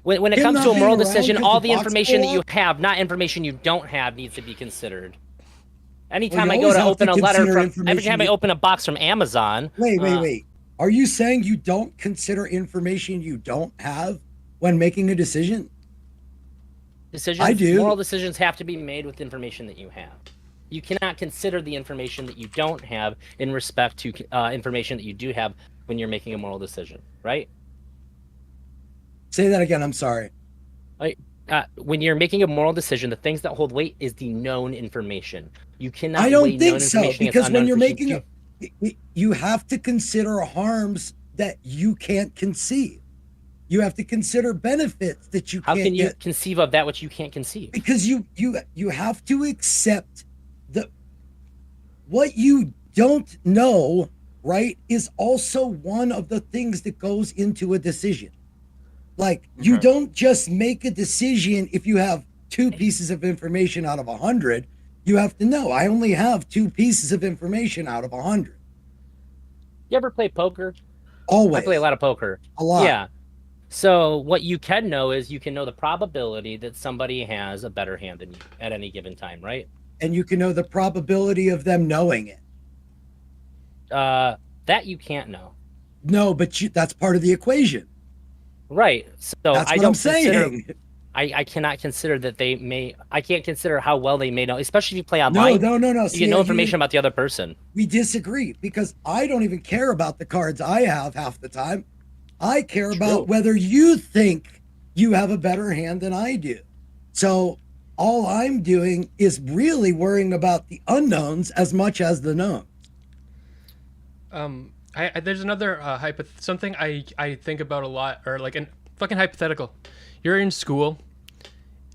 When it Him comes not to a moral being around decision, 'cause all the the box information that blew you up? have, not information you don't have, needs to be considered. Anytime you I go always to have to open a letter consider from, every information time I you- open a box from Amazon, Wait. Are you saying you don't consider information you don't have when making a decision? decisions, I do. moral decisions have to be made with information that you have. You cannot consider the information that you don't have in respect to information that you do have when you're making a moral decision, right? Say that again. I'm sorry. When you're making a moral decision, the things that hold weight is the known information. You cannot I weigh don't known think so, information against because when unknown you're information. making you have to consider harms that you can't conceive. You have to consider benefits that you How can't can you get, conceive of that which you can't conceive? because you have to accept what you don't know, right, is also one of the things that goes into a decision. Like, you Okay. don't just make a decision if you have 2 pieces of information out of 100. You have to know, I only have 2 pieces of information out of 100. You ever play poker? Always. I play a lot of poker. A lot. Yeah. So what you can know is you can know the probability that somebody has a better hand than you at any given time, right? And you can know the probability of them knowing it. That you can't know. No, but that's part of the equation. Right. So That's I what don't I'm saying. consider, I cannot consider that they may. I can't consider how well they may know, especially if you play No, online. no. You See, get no information about the other person. we disagree because I don't even care about the cards I have half the time. I care about True. whether you think you have a better hand than I do. So all I'm doing is really worrying about the unknowns as much as the known. there's another something I think about a lot, or like a fucking hypothetical. You're in school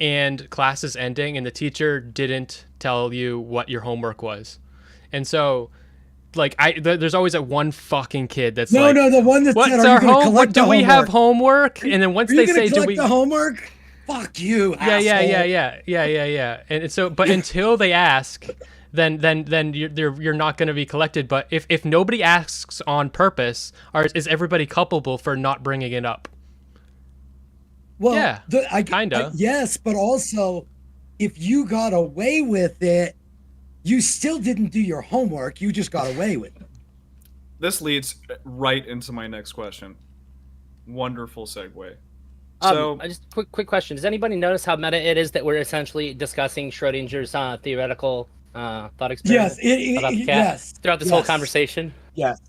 and class is ending and the teacher didn't tell you what your homework was. And so like there's always that one fucking kid that's No, like, the one that what's said, "Are our you going to home? collect What, the do we homework? have homework?" And then once Are you they going say, to "Do collect we?" the homework? Fuck you, asshole. Yeah. And so, but until they ask, then you're not going to be collected. But if nobody asks on purpose, is everybody culpable for not bringing it up? Well, Yeah, kinda. yes, but also, if you got away with it, you still didn't do your homework. You just got away with it. This leads right into my next question. Wonderful segue. So, Just quick question: does anybody notice how meta it is that we're essentially discussing Schrodinger's theoretical thought experiment? Yes, about the cat yes. throughout this whole yes, conversation? Yes.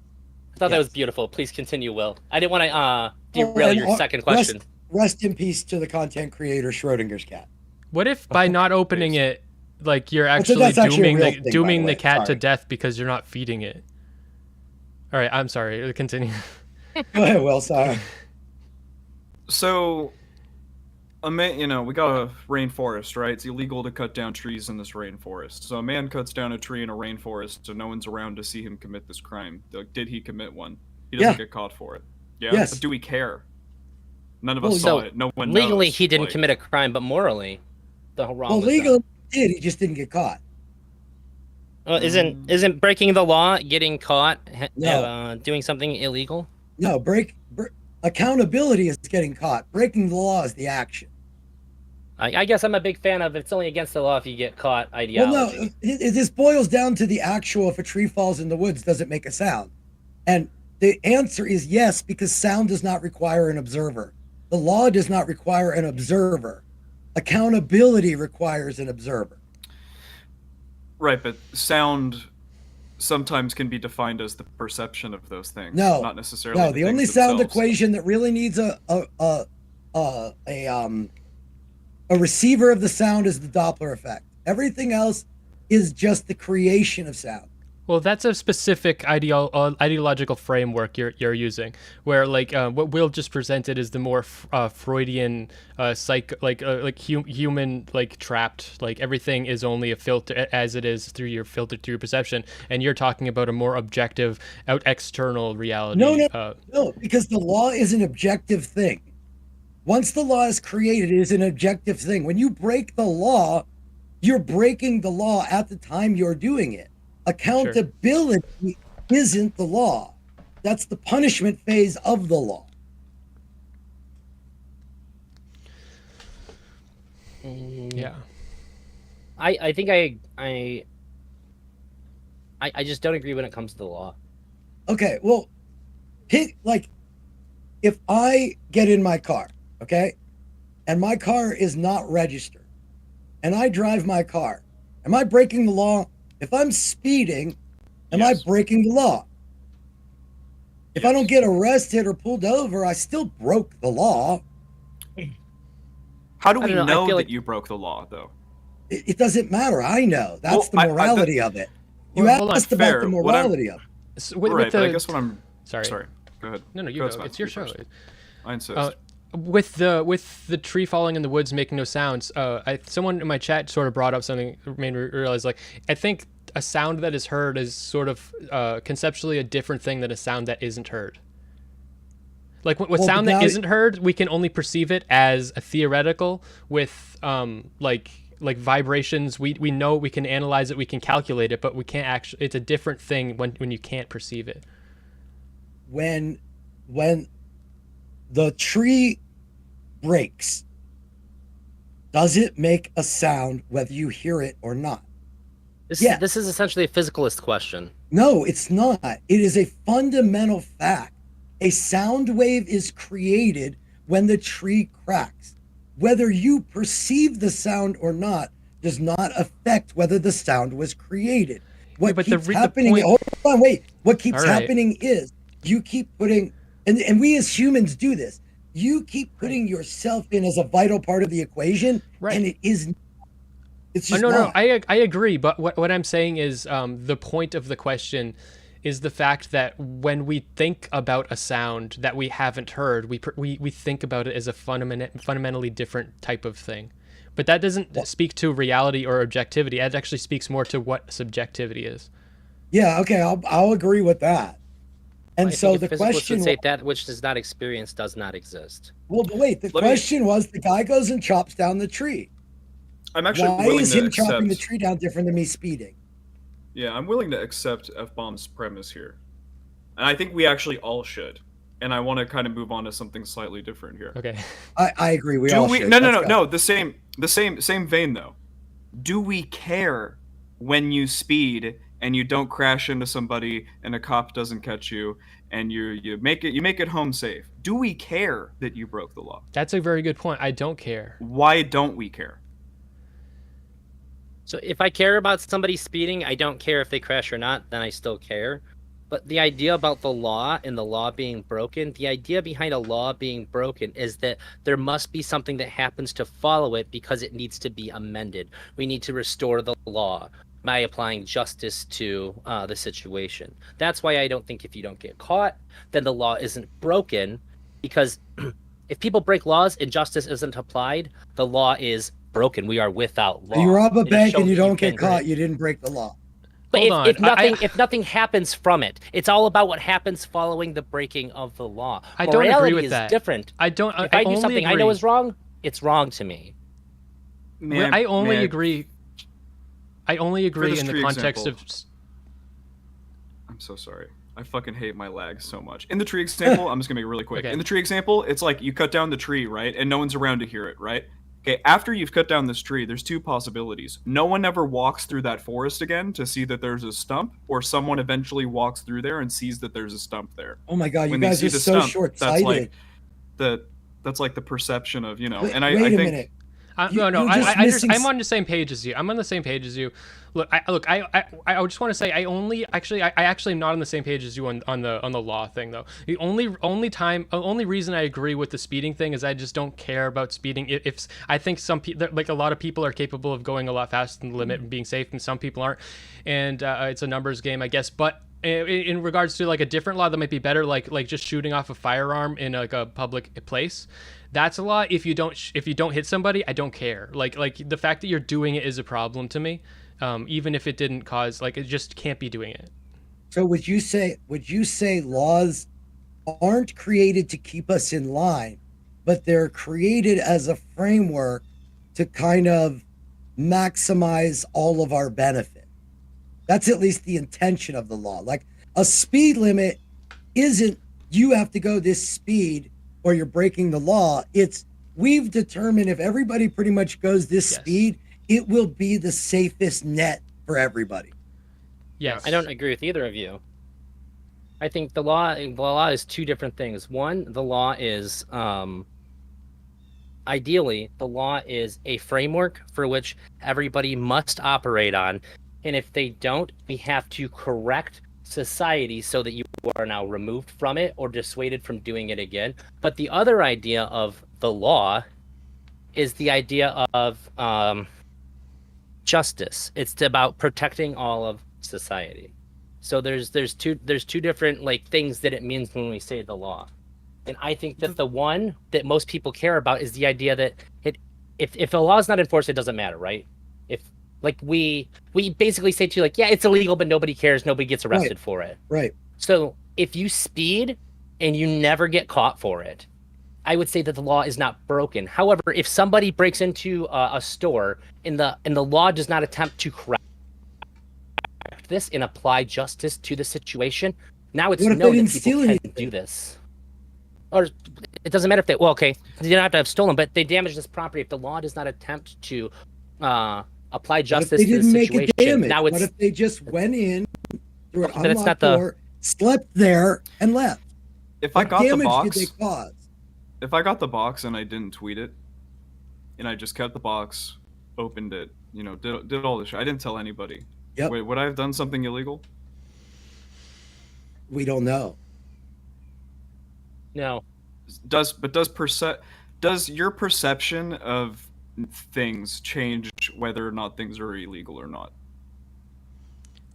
I thought that was Yes. beautiful. Please continue, Will. I didn't want to derail And your second question. Rest in peace to the content creator Schrodinger's cat. What if by not opening it, like you're so actually that's actually a dooming real the thing, by dooming the the way. cat to Sorry. death because you're not feeding it? All right, I'm sorry. Continue. Go ahead, Will. Sorry. So, we got a rainforest, right? It's illegal to cut down trees in this rainforest. So a man cuts down a tree in a rainforest, so no one's around to see him commit this crime. Like, did he commit one? He doesn't Yeah. get caught for it. Yeah. Yes. But do we care? None of Well, us saw so it. No one Legally, knows. he didn't Like, commit a crime, but morally, the wrong. Well, was done. legally he did. He just didn't get caught. Well, isn't breaking the law getting caught No. doing something illegal? No, accountability is getting caught. Breaking the law is the action. I guess I'm a big fan of it's only against the law if you get caught ideology. Well, no, this boils down to the actual, if a tree falls in the woods, does it make a sound? And the answer is yes, because sound does not require an observer. The law does not require an observer. Accountability requires an observer. Right, but sound sometimes can be defined as the perception of those things. No, Not necessarily. No, the only things sound themselves. equation that really needs a receiver of the sound is the Doppler effect. Everything else is just the creation of sound. Well, that's a specific ideological framework you're using, where like what Will just presented is the more Freudian human like trapped, like everything is only a filter as it is through your filtered through your perception, and you're talking about a more objective external reality. No, because the law is an objective thing. Once the law is created, it is an objective thing. When you break the law, you're breaking the law at the time you're doing it. Accountability isn't the law. That's the punishment phase of the law. Yeah. I think I just don't agree when it comes to the law. Okay, well, like, if I get in my car, okay, and my car is not registered, and I drive my car, am I breaking the law? If I'm speeding, am I breaking the law? If I don't get arrested or pulled over, I still broke the law. How do we know that like you broke the law, though? It doesn't matter. I know. That's the morality of it. You asked about the morality of it. So but I guess what I'm... Sorry. Go ahead. No, you go. It's your show. I insist. With the tree falling in the woods making no sounds, someone in my chat sort of brought up something that made me realize, like, I think a sound that is heard is sort of conceptually a different thing than a sound that isn't heard. Like with sound that isn't heard, we can only perceive it as a theoretical. With like vibrations, we know, we can analyze it, we can calculate it, but we can't actually. It's a different thing when you can't perceive it. When the tree breaks, does it make a sound whether you hear it or not? This is essentially a physicalist question. No, it's not. It is a fundamental fact. A sound wave is created when the tree cracks. Whether you perceive the sound or not does not affect whether the sound was created. What keeps happening? Hold on, wait. What keeps happening is you keep putting, and we as humans do this. You keep putting yourself in as a vital part of the equation, and it is. It's just no. I agree, but what I'm saying is the point of the question is the fact that when we think about a sound that we haven't heard, we think about it as a fundamentally different type of thing. But that doesn't speak to reality or objectivity. It actually speaks more to what subjectivity is. Yeah, okay, I'll agree with that. And so the question would say that which does not experience does not exist. Well, but wait, the question was the guy goes and chops down the tree. I'm actually Why is him chopping the tree down different than me speeding? Yeah, I'm willing to accept F-Bomb's premise here. And I think we actually all should. And I want to kind of move on to something slightly different here. Okay. I agree. We all should. No. The same vein though. Do we care when you speed and you don't crash into somebody and a cop doesn't catch you and you make it home safe? Do we care that you broke the law? That's a very good point. I don't care. Why don't we care? So if I care about somebody speeding, I don't care if they crash or not, then I still care. But the idea about the law and the law being broken, the idea behind a law being broken is that there must be something that happens to follow it because it needs to be amended. We need to restore the law by applying justice to the situation. That's why I don't think if you don't get caught, then the law isn't broken, because if people break laws and justice isn't applied, the law is broken. We are without law. You rob a bank and you don't get caught, you didn't break the law. But if nothing happens from it, it's all about what happens following the breaking of the law. I don't agree with that. Different. If I do something I know is wrong, it's wrong to me. I only agree in the context of. I'm so sorry. I fucking hate my lag so much. In the tree example, I'm just gonna make it really quick. Okay. In the tree example, it's like you cut down the tree, right? And no one's around to hear it, right? Okay, after you've cut down this tree, there's two possibilities. No one ever walks through that forest again to see that there's a stump, or someone eventually walks through there and sees that there's a stump there. Oh my god, you guys are so short-sighted. That's like the perception of, you know. Wait, and I wait a think minute. No, no, you're just I missing I'm on the same page as you. I'm on the same page as you. Look, I just want to say I actually am not on the same page as you on the law thing though. The only reason I agree with the speeding thing is I just don't care about speeding. If I think some people, like a lot of people, are capable of going a lot faster than the limit and being safe, and some people aren't, and it's a numbers game, I guess. But in regards to like a different law that might be better, like just shooting off a firearm in like a public place, that's a law. If you don't hit somebody, I don't care. Like the fact that you're doing it is a problem to me, even if it didn't cause, like, it just can't be doing it. So would you say laws aren't created to keep us in line, but they're created as a framework to kind of maximize all of our benefit? That's at least the intention of the law. Like, a speed limit isn't you have to go this speed or you're breaking the law. It's we've determined if everybody pretty much goes this Yes. speed, it will be the safest net for everybody. Yes. I don't agree with either of you. I think the law is two different things. One, the law is ideally the law is a framework for which everybody must operate on, and if they don't, we have to correct society so that you are now removed from it or dissuaded from doing it again. But the other idea of the law is the idea of justice. It's about protecting all of society. So there's two different like things that it means when we say the law. And I think that the one that most people care about is the idea that if a law is not enforced, it doesn't matter, right? If like we basically say to you like, yeah, it's illegal, but nobody cares, nobody gets arrested for it. Right. So if you speed and you never get caught for it, I would say that the law is not broken. However, if somebody breaks into a store and the law does not attempt to correct this and apply justice to the situation, now it's What if they known didn't that steal people can anything? do this. Or it doesn't matter if they they don't have to have stolen, but they damage this property. If the law does not attempt to apply What if justice they to the didn't make situation, a damage? now What it's if they just went in through an But it's not unlocked the- door, slept there, and left? If I What got the damage box, did they cause? if I got the box and I didn't tweet it, and I just kept the box, opened it, did all this shit, I didn't tell anybody. Yep. Wait, would I have done something illegal? We don't know. no. Does your perception of things change whether or not things are illegal or not?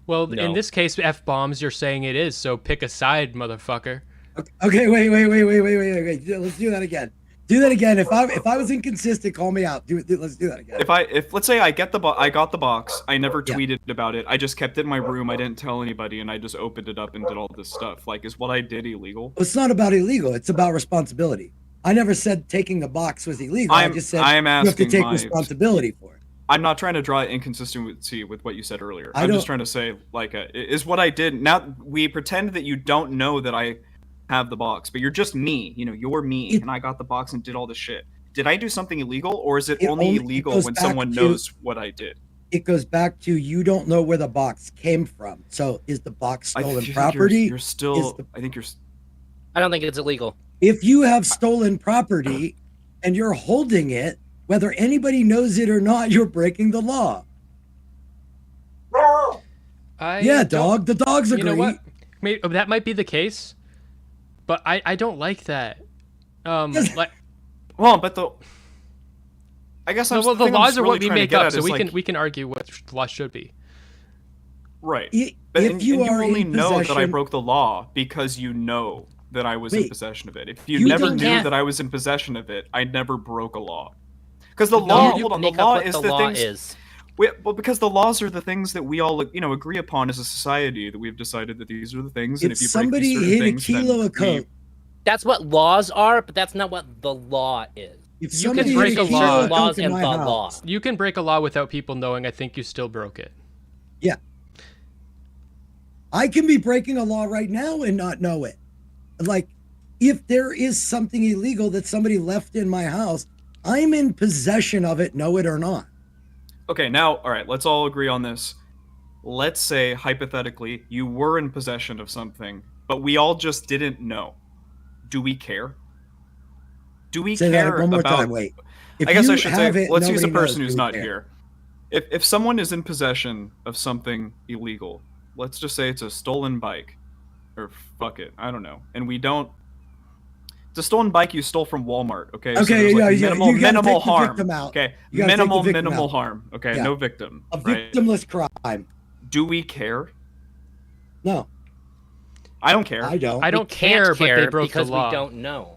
Well, No. in this case, F-bombs, you're saying it is, so pick a side, motherfucker. Okay, wait. Let's do that again. Do that again. If I was inconsistent, call me out. Let's do that again. If let's say I got the box, I never Yeah. tweeted about it. I just kept it in my room. I didn't tell anybody, and I just opened it up and did all this stuff. Like, is what I did illegal? It's not about illegal. It's about responsibility. I never said taking the box was illegal. I just said I am you have to asking take my- responsibility for it. I'm not trying to draw inconsistency with what you said earlier. I I'm just don't- trying to say, like, is what I did. Now we pretend that you don't know that I have the box, but you're just me. You're me, and I got the box and did all this shit. Did I do something illegal, or is it It only only illegal goes when back someone to- knows what I did? It goes back to you don't know where the box came from. So is the box I stolen think property? You're still. the- I think you're. I don't think it's illegal. If you have stolen property and you're holding it, whether anybody knows it or not, you're breaking the law. Yeah, don't- dog. The dogs agree. You know what? Maybe that might be the case, but I don't like that. Yes. Like, Well, but I guess no, I'm. well, the thing I'm laws are really what we trying to make get up, at so is, we like, can argue what the law should be. Right. If And you you are only in know that I possession- broke the law because you know that I was in Wait. possession of it. If you You never don't knew have- that I was in possession of it, I never broke a law. Because the No, law, you hold on, the make up law what is the the law things. is. Well, because the laws are the things that we all, agree upon as a society. That we've decided that these are the things, and If if you break somebody these certain hit a things, then kilo of we- coke, That's what laws are, but that's not what the law is. if You somebody can break hit a a kilo law. of Laws coke in and my the house, law. You can break a law without people knowing. I think you still broke it. I can be breaking a law right now and not know it. Like, if there is something illegal that somebody left in my house, I'm in possession of it, know it or not. Okay, now, all right, let's all agree on this. Let's say, hypothetically, you were in possession of something, but we all just didn't know. Do we care? Do we Say care that one more about? time. Wait. If I guess you I should have say, it, let's use a nobody knows person who's you not care. here. If someone is in possession of something illegal, let's just say it's a stolen bike, or fuck it, I don't know, and we don't. It's a stolen bike you stole from Walmart. Okay. So Okay, there's like yeah, minimal you gotta minimal take the harm. victim out. Okay. You gotta take the Minimal victim minimal out. harm. Okay. Yeah. No victim. A Right. victimless crime. Do we care? No, I don't care. I don't. I don't We can't care, but they broke because the law. we don't know.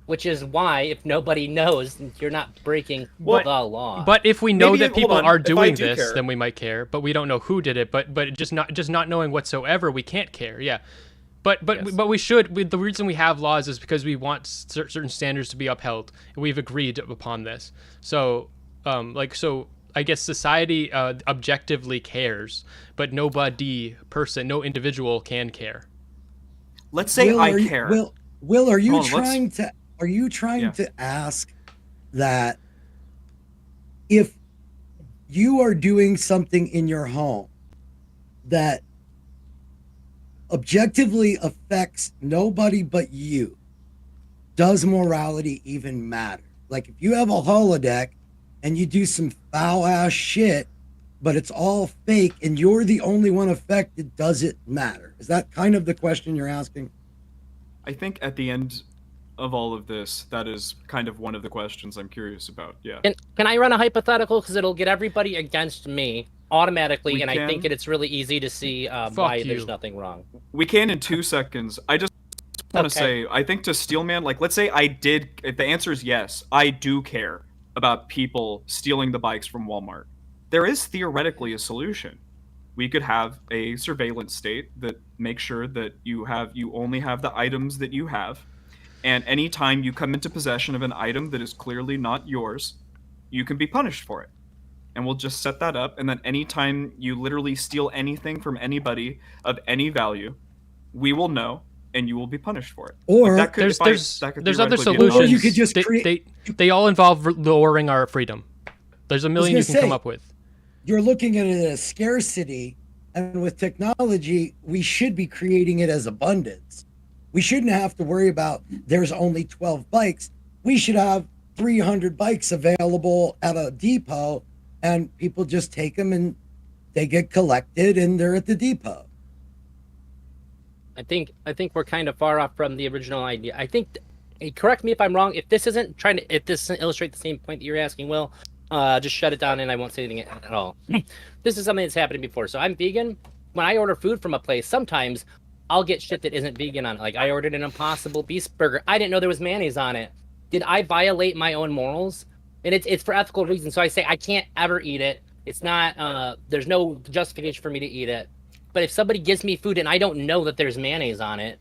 Which is why, if nobody knows, you're not breaking What? the law. But if we know Maybe- that people hold on, are if I doing do this, care- then we might care. But we don't know who did it. But just not knowing whatsoever, we can't care. Yeah. But Yes. but we should. The reason we have laws is because we want certain standards to be upheld, and we've agreed upon this. So I guess society objectively cares, but nobody no individual can care. Let's say Will, I are you- care. Will, are you Hold on, let's- trying to? Are you trying Yeah. to ask that if you are doing something in your home that objectively affects nobody but you, does morality even matter? Like if you have a holodeck and you do some foul ass shit, but it's all fake and you're the only one affected, does it matter? Is that kind of the question you're asking? I think at the end of all of this, that is kind of one of the questions I'm curious about. Yeah. Can I run a hypothetical? Because it'll get everybody against me automatically, We and I think can. it's really easy to see why you. there's nothing wrong. We can in 2 seconds. I just want to Okay. say, I think to Steelman, like, let's say I did, if the answer is yes, I do care about people stealing the bikes from Walmart. There is theoretically a solution. We could have a surveillance state that makes sure that you only have the items that you have. And anytime you come into possession of an item that is clearly not yours, you can be punished for it. And we'll just set that up. And then anytime you literally steal anything from anybody of any value, we will know and you will be punished for it. Or That could- There's if I- there's that could there's other theoretically be an solutions. Or you could just they, create- they all involve lowering our freedom. There's a million you gonna can come say, up with. you're looking at it as scarcity, and with technology, we should be creating it as abundance. We shouldn't have to worry about there's only 12 bikes. We should have 300 bikes available at a depot, and people just take them and they get collected and they're at the depot. I think we're kind of far off from the original idea. I think, correct me if I'm wrong. If this doesn't illustrate the same point that you're asking, Will, just shut it down and I won't say anything at all. This is something that's happened before. So I'm vegan. When I order food from a place, sometimes I'll get shit that isn't vegan on it. Like I ordered an Impossible Beast Burger. I didn't know there was mayonnaise on it. Did I violate my own morals? And it's for ethical reasons. So I say I can't ever eat it. It's not. There's no justification for me to eat it. But if somebody gives me food and I don't know that there's mayonnaise on it,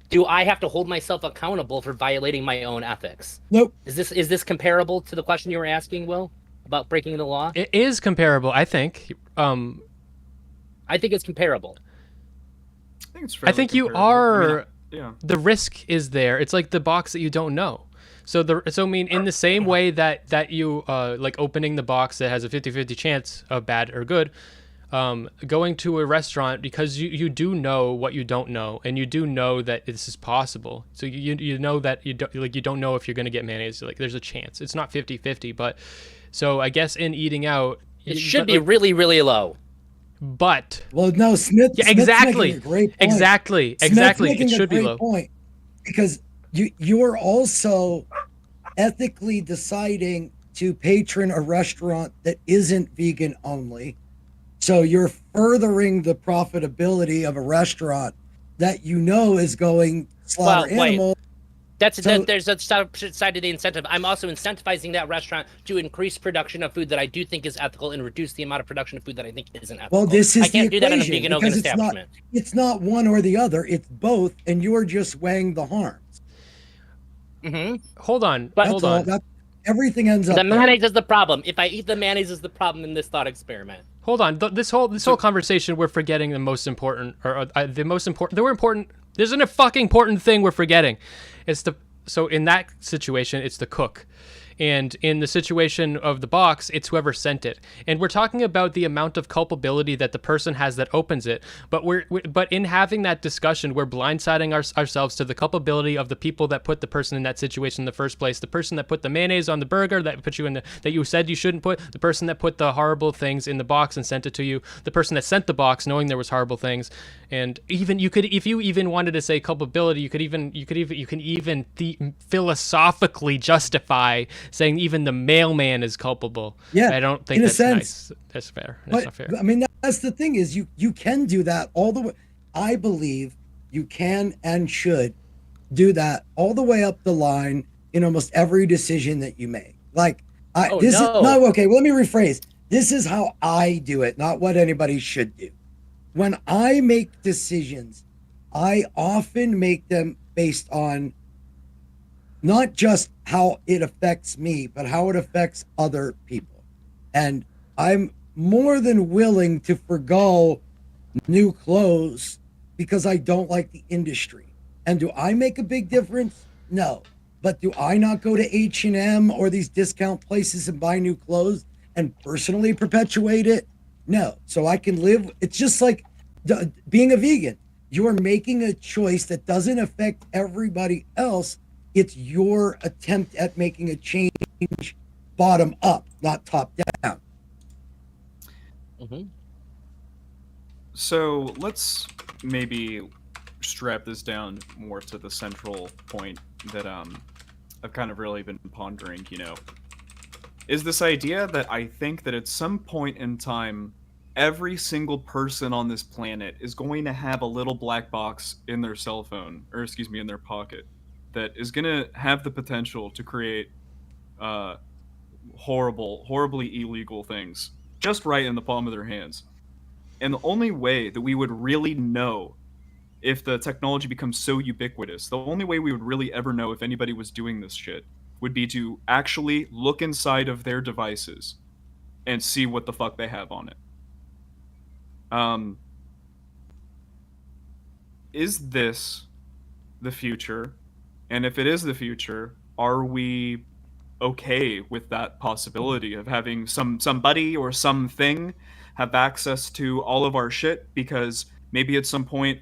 do I have to hold myself accountable for violating my own ethics? Nope. Is this comparable to the question you were asking, Will, about breaking the law? It is comparable, I think. I think it's comparable. I think it's I think fairly you comparable. I mean, are. yeah. The risk is there. It's like the box that you don't know. So I mean, in the same way that you like opening the box that has a 50-50 chance of bad or good, going to a restaurant because you do know what you don't know, and you do know that this is possible. So you know that you don't know if you're going to get mayonnaise. Like there's a chance. It's not 50-50, but so I guess in eating out, It should be really, really low. But Well, no, Smith. yeah, Smith's exactly, making a great point. exactly. Smith's making It a should be great low. point because you're also ethically deciding to patron a restaurant that isn't vegan only. So you're furthering the profitability of a restaurant that you know is going to slaughter Well, wait. animals. There's a side to the incentive. I'm also incentivizing that restaurant to increase production of food that I do think is ethical and reduce the amount of production of food that I think isn't ethical. Well, this is I can't the do that in a equation, vegan because vegan establishment. It's not one or the other. It's both, and you're just weighing the harms. Mm-hmm. Hold on, But- hold That's all. on. That, everything ends up The there. mayonnaise is the problem. If I eat the mayonnaise is the problem in this thought experiment. Hold on. This whole conversation, we're forgetting the most important, or the most important. There were important. There's a fucking important thing we're forgetting. So in that situation, it's the cook. And in the situation of the box, it's whoever sent it. And we're talking about the amount of culpability that the person has that opens it. But but in having that discussion, we're blindsiding ourselves to the culpability of the people that put the person in that situation in the first place. The person that put the mayonnaise on the burger, that put you in that you said you shouldn't put, the person that put the horrible things in the box and sent it to you, the person that sent the box knowing there was horrible things. And even you could, if you even wanted to say culpability, you can even philosophically justify saying even the mailman is culpable. Yeah, I don't think in a that's sense. nice. That's fair. That's not fair. I mean, that's the thing is you can do that all the way. I believe you can and should do that all the way up the line in almost every decision that you make. Like, is no, okay, well, let me rephrase. This is how I do it, not what anybody should do. When I make decisions, I often make them based on not just how it affects me, but how it affects other people. And I'm more than willing to forgo new clothes because I don't like the industry. And do I make a big difference? No. But do I not go to H&M or these discount places and buy new clothes and personally perpetuate it? No. So I can live. It's just like being a vegan. You're making a choice that doesn't affect everybody else. It's your attempt at making a change bottom up, not top down. Mm-hmm. So let's maybe strap this down more to the central point that I've kind of really been pondering, is this idea that I think that at some point in time, every single person on this planet is going to have a little black box in their cell phone, or excuse me, in their pocket, that is going to have the potential to create horribly illegal things just right in the palm of their hands. And the only way that we would really know if the technology becomes so ubiquitous, the only way we would really ever know if anybody was doing this shit would be to actually look inside of their devices and see what the fuck they have on it. Is this the future? And if it is the future, are we okay with that possibility of having somebody or something have access to all of our shit? Because maybe at some point,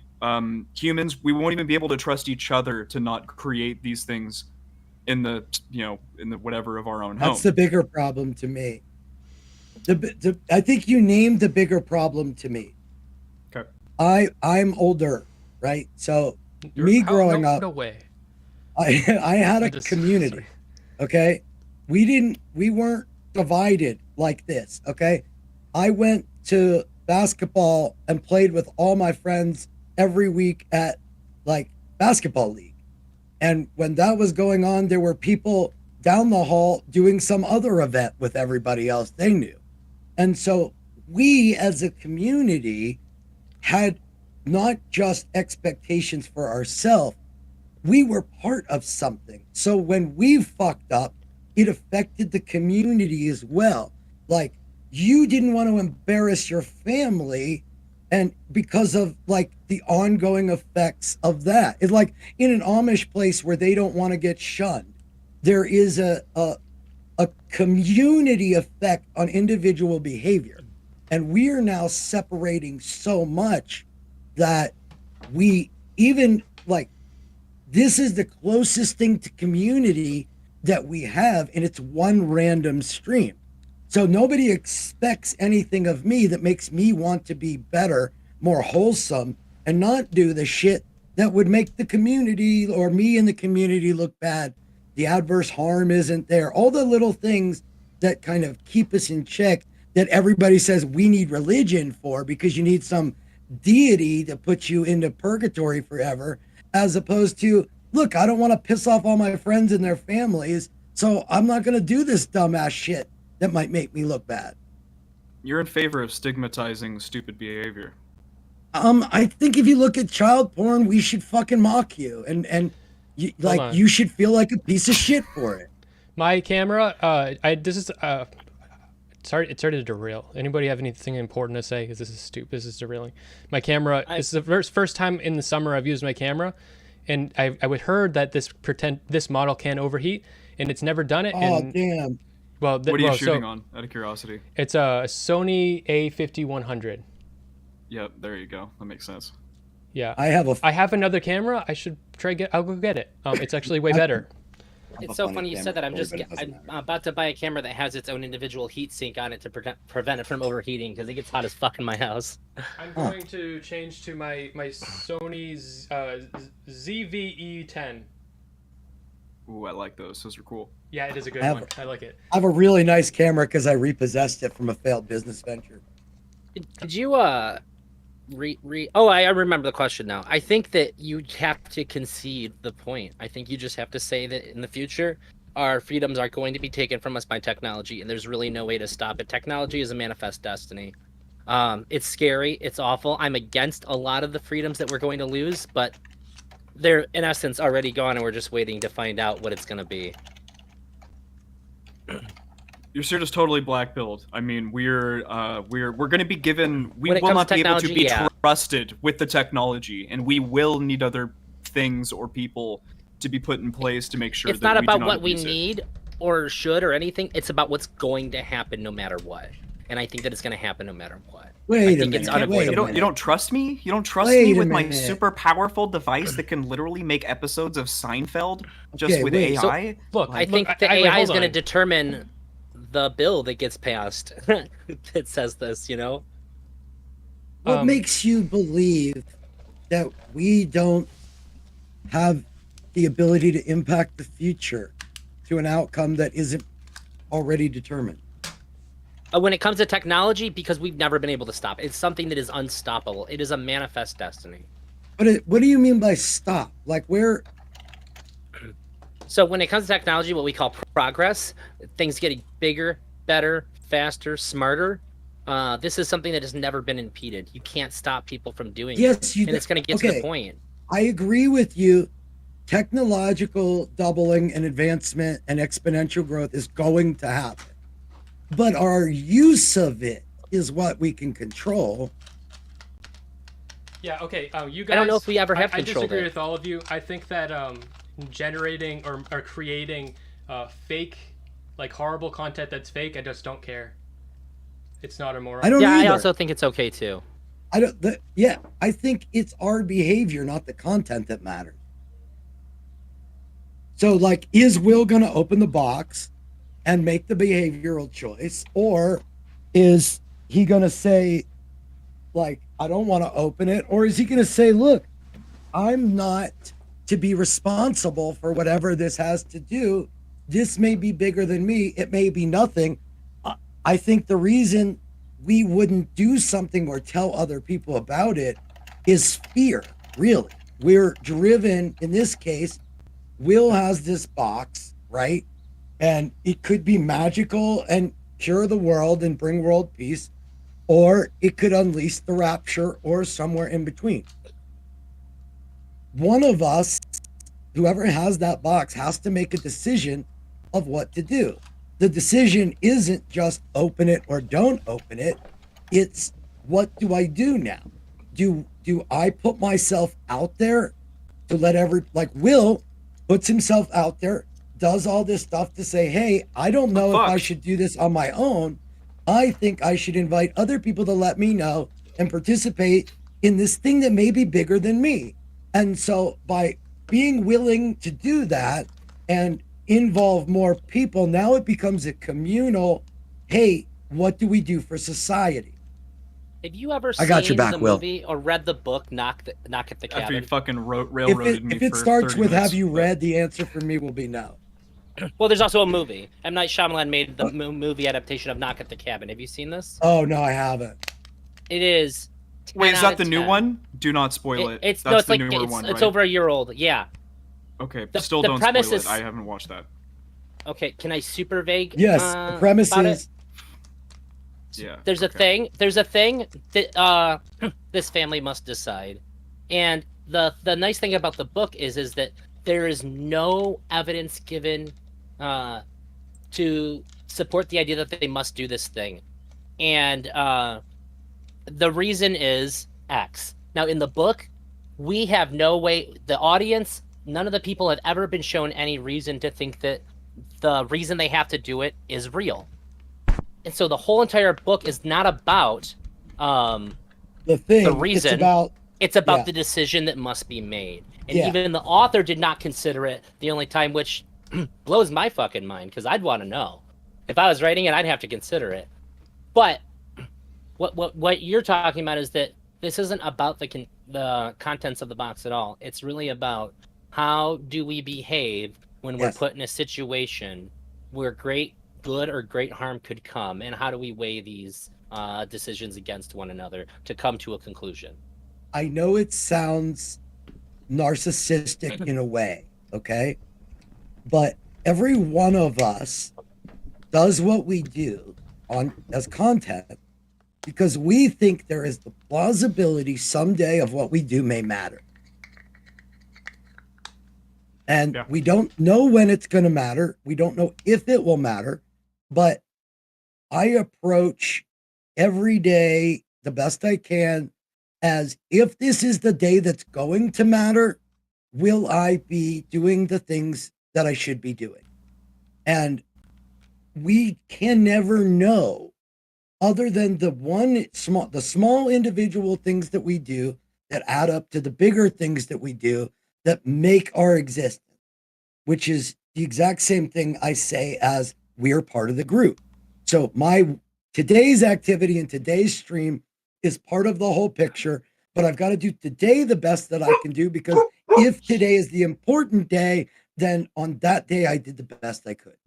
humans, we won't even be able to trust each other to not create these things in the whatever of our own home. That's the bigger problem to me. I think you named the bigger problem to me. Okay. I'm older, right? So me growing up, no way. I had a community. Sorry. Okay, we weren't divided like this. Okay, I went to basketball and played with all my friends every week at like basketball league. And when that was going on, there were people down the hall doing some other event with everybody else they knew. And so we as a community had not just expectations for ourselves, we were part of something. So when we fucked up, it affected the community as well. Like, you didn't want to embarrass your family, and because of like the ongoing effects of that. It's like in an Amish place where they don't want to get shunned, there is a community effect on individual behavior. And we are now separating so much that we even like, this is the closest thing to community that we have, and it's one random stream. So nobody expects anything of me that makes me want to be better, more wholesome, and not do the shit that would make the community or me in the community look bad. The adverse harm isn't there. All the little things that kind of keep us in check that everybody says we need religion for because you need some deity to put you into purgatory forever, as opposed to, look, I don't want to piss off all my friends and their families, so I'm not going to do this dumbass shit that might make me look bad. You're in favor of stigmatizing stupid behavior. I think if you look at child porn, we should fucking mock you, and you, like, you should feel like a piece of shit for it. My camera, sorry, it started to derail. Anybody have anything important to say? Because this is stupid. This is derailing. My camera. This is the first time in the summer I've used my camera, and I heard that this model can overheat, and it's never done it. Oh and damn! well, What are you well, shooting so on? Out of curiosity. it's a Sony A5100. Yep, there you go. That makes sense. Yeah, I have a. I have another camera. I should try get. I'll go get it. It's actually way better. It's so funny you said that. I'm about to buy a camera that has its own individual heat sink on it to prevent it from overheating because it gets hot as fuck in my house. I'm going to change to my Sony's ZVE10. Ooh, I like those. Those are cool. Yeah, it is a good I have- one. I like it. I have a really nice camera because I repossessed it from a failed business venture. Did you Oh, I remember the question now. I think that you have to concede the point. I think you just have to say that in the future, our freedoms are going to be taken from us by technology, and there's really no way to stop it. Technology is a manifest destiny. It's scary. It's awful. I'm against a lot of the freedoms that we're going to lose, but they're in essence already gone, and we're just waiting to find out what it's going to be. You're sure just totally black-pilled. I mean, we're going to be given. We When it will comes not to be able to be technology, yeah. trusted with the technology, and we will need other things or people to be put in place to make sure It's that not we do about not what we abuse it. need or should or anything. It's about what's going to happen no matter what. And I think that it's going to happen no matter what. Wait a think minute. it's Wait unavoidable. a You don't minute. trust me? You don't trust Wait me a with my minute. super powerful device that can literally make episodes of Seinfeld just Okay, with wait, so- AI? Look, I think the wait, AI is hold going to on. determine the bill that gets passed. It says this, you know? What Um, makes you believe that we don't have the ability to impact the future to an outcome that isn't already determined? When it comes to technology, because we've never been able to stop it. It's something that is unstoppable. It is a manifest destiny. But what do you mean by stop? Like where? So when it comes to technology, what we call progress, things getting bigger, better, faster, smarter. This is something that has never been impeded. You can't stop people from doing it. Yes, you. And it's going to get to the point. I agree with you. Technological doubling and advancement and exponential growth is going to happen. But our use of it is what we can control. Yeah, okay. You guys. I don't know if we ever have I controlled disagree it. with all of you. I think that generating or creating fake, like horrible content that's fake, I just don't care. It's not immoral. I don't Yeah, either. I also think it's okay too. I think it's our behavior, not the content that matters. So, like, is Will going to open the box and make the behavioral choice, or is he going to say, like, I don't want to open it, or is he going to say, look, I'm not to be responsible for whatever this has to do. This may be bigger than me. It may be nothing. I think the reason we wouldn't do something or tell other people about it is fear, really. We're driven, in this case, Will has this box, right? And it could be magical and cure the world and bring world peace, or it could unleash the rapture or somewhere in between. One of us, whoever has that box, has to make a decision of what to do. The decision isn't just open it or don't open it. It's what do I do now? Do I put myself out there to let like Will puts himself out there, does all this stuff to say, hey, I don't know if I Fuck. should do this on my own. I think I should invite other people to let me know and participate in this thing that may be bigger than me. And so by being willing to do that and involve more people, now it becomes a communal, hey, what do we do for society? Have you ever I seen got your back, the Will. movie or read the book Knock at the After you Cabin? fucking If railroaded me it for starts 30 with minutes, have you but- read, the answer for me will be no. Well, there's also a movie. M. Night Shyamalan made the movie adaptation of Knock at the Cabin. Have you seen this? Oh, no, I haven't. It is. 10 Wait, is out that of the new 10. one? Do not spoil it. It's That's no, it's the like newer it's, one, it's right? over a year old. Yeah. Okay, the- still the don't premise spoil is- it. I haven't watched that. Okay. Can I super vague? Yes, the premise about it? is Yeah. There's okay. a thing that this family must decide. And the nice thing about the book is that there is no evidence given to support the idea that they must do this thing. And the reason is X. Now in the book, we have no way, the audience, none of the people have ever been shown any reason to think that the reason they have to do it is real. And so the whole entire book is not about The thing, the reason. it's about the decision that must be made. And Yeah. even the author did not consider it the only time, which blows my fucking mind, because I'd want to know. If I was writing it, I'd have to consider it. But what you're talking about is that this isn't about the contents of the box at all. It's really about how do we behave when we're Yes. put in a situation where great good or great harm could come, and how do we weigh these decisions against one another to come to a conclusion. I know it sounds narcissistic in a way, okay? But every one of us does what we do on as content because we think there is the plausibility someday of what we do may matter. And Yeah. we don't know when it's going to matter. We don't know if it will matter, but I approach every day the best I can as if this is the day that's going to matter, will I be doing the things that I should be doing? And we can never know other than the small individual things that we do that add up to the bigger things that we do that make our existence, which is the exact same thing I say as we're part of the group. So today's activity and today's stream is part of the whole picture, but I've got to do today the best that I can do because if today is the important day, then on that day I did the best I could.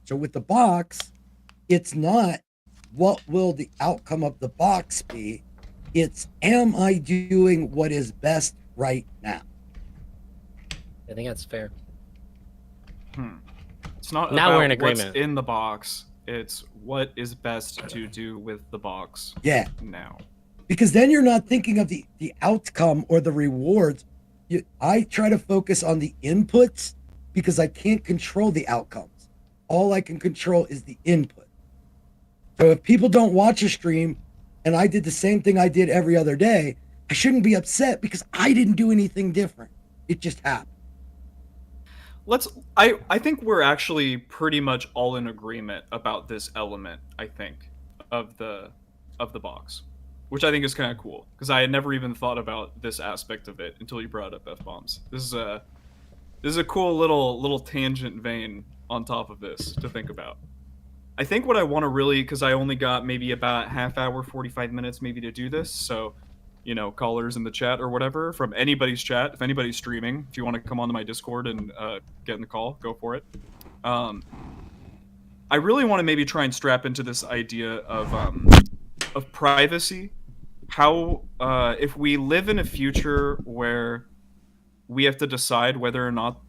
So with the box, it's not what will the outcome of the box be? It's am I doing what is best right now? I think that's fair. It's not Now about we're in what's agreement. in the box. It's what is best to do with the box Yeah, now. because then you're not thinking of the outcome or the rewards. I try to focus on the inputs because I can't control the outcomes. All I can control is the input. So if people don't watch a stream and I did the same thing I did every other day, I shouldn't be upset because I didn't do anything different. It just happened. I think we're actually pretty much all in agreement about this element, I think, of the box. Which I think is kind of cool because I had never even thought about this aspect of it until you brought up F-bombs. This is a cool little tangent vein on top of this to think about. I think what I want to really, because I only got maybe about half hour, 45 minutes maybe to do this, so, you know, callers in the chat or whatever, from anybody's chat, if anybody's streaming, if you want to come onto my Discord and get in the call, go for it. I really want to maybe try and strap into this idea of privacy. How, if we live in a future where we have to decide whether or not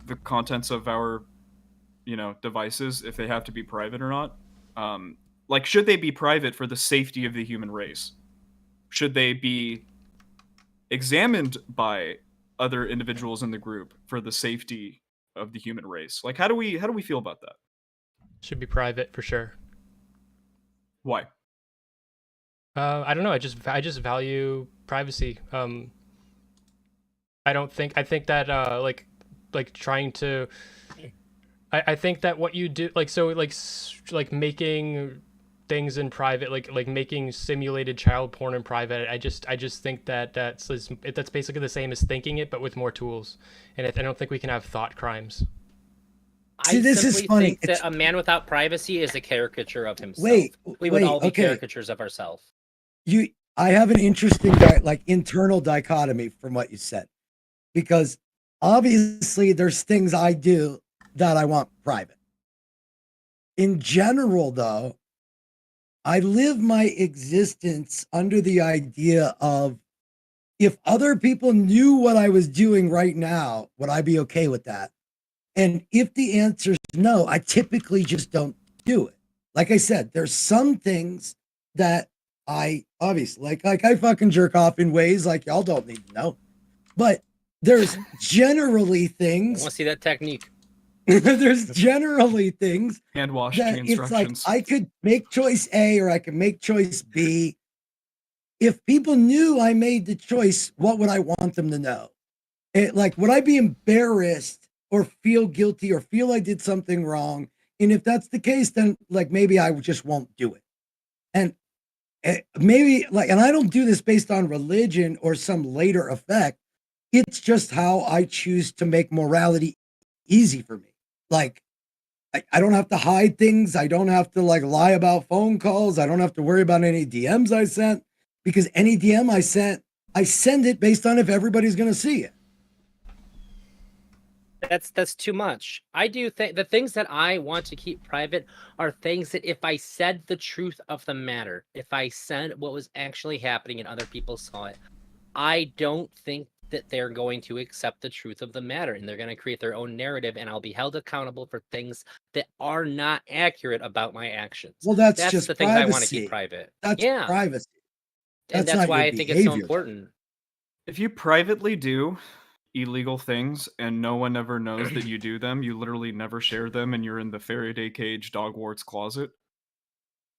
the contents of our devices, if they have to be private or not. Like, should they be private for the safety of the human race? Should they be examined by other individuals in the group for the safety of the human race? Like, how do we feel about that? Should be private for sure. Why? I don't know. I just value privacy. I think that like trying to. I think that what you do, like making things in private, like making simulated child porn in private. I just think that that's basically the same as thinking it, but with more tools. And I don't think we can have thought crimes. See, this is simply funny. think that a man without privacy is a caricature of himself. Wait, we would all be okay. caricatures of ourselves. I have an interesting internal dichotomy from what you said, because obviously there's things I do that I want private. In general, though, I live my existence under the idea of if other people knew what I was doing right now, would I be okay with that? And if the answer is no, I typically just don't do it. Like I said, there's some things that I obviously like I fucking jerk off in ways like y'all don't need to know. But there's generally I things want to see that technique. there's generally things Hand wash that it's like instructions. I could make choice A or I could make choice B. if people knew I made the choice, what would I want them to know? Like, would I be embarrassed or feel guilty or feel I did something wrong? And if that's the case, then like maybe I just won't do it. And maybe like, and I don't do this based on religion or some later effect. It's just how I choose to make morality easy for me. Like, I don't have to hide things. I don't have to like lie about phone calls. I don't have to worry about any DMs I sent because any DM I sent, I send it based on if everybody's going to see it. That's too much. I do think the things that I want to keep private are things that if I said the truth of the matter, if I said what was actually happening and other people saw it, I don't think that they're going to accept the truth of the matter and they're going to create their own narrative and I'll be held accountable for things that are not accurate about my actions. Well, that's just the things I want to privacy. keep private. That's Yeah. privacy. And That's that's not why your I think it's so behavior. important. If you privately do illegal things and no one ever knows that you do them, you literally never share them, and you're in the Faraday cage Dogwart's closet.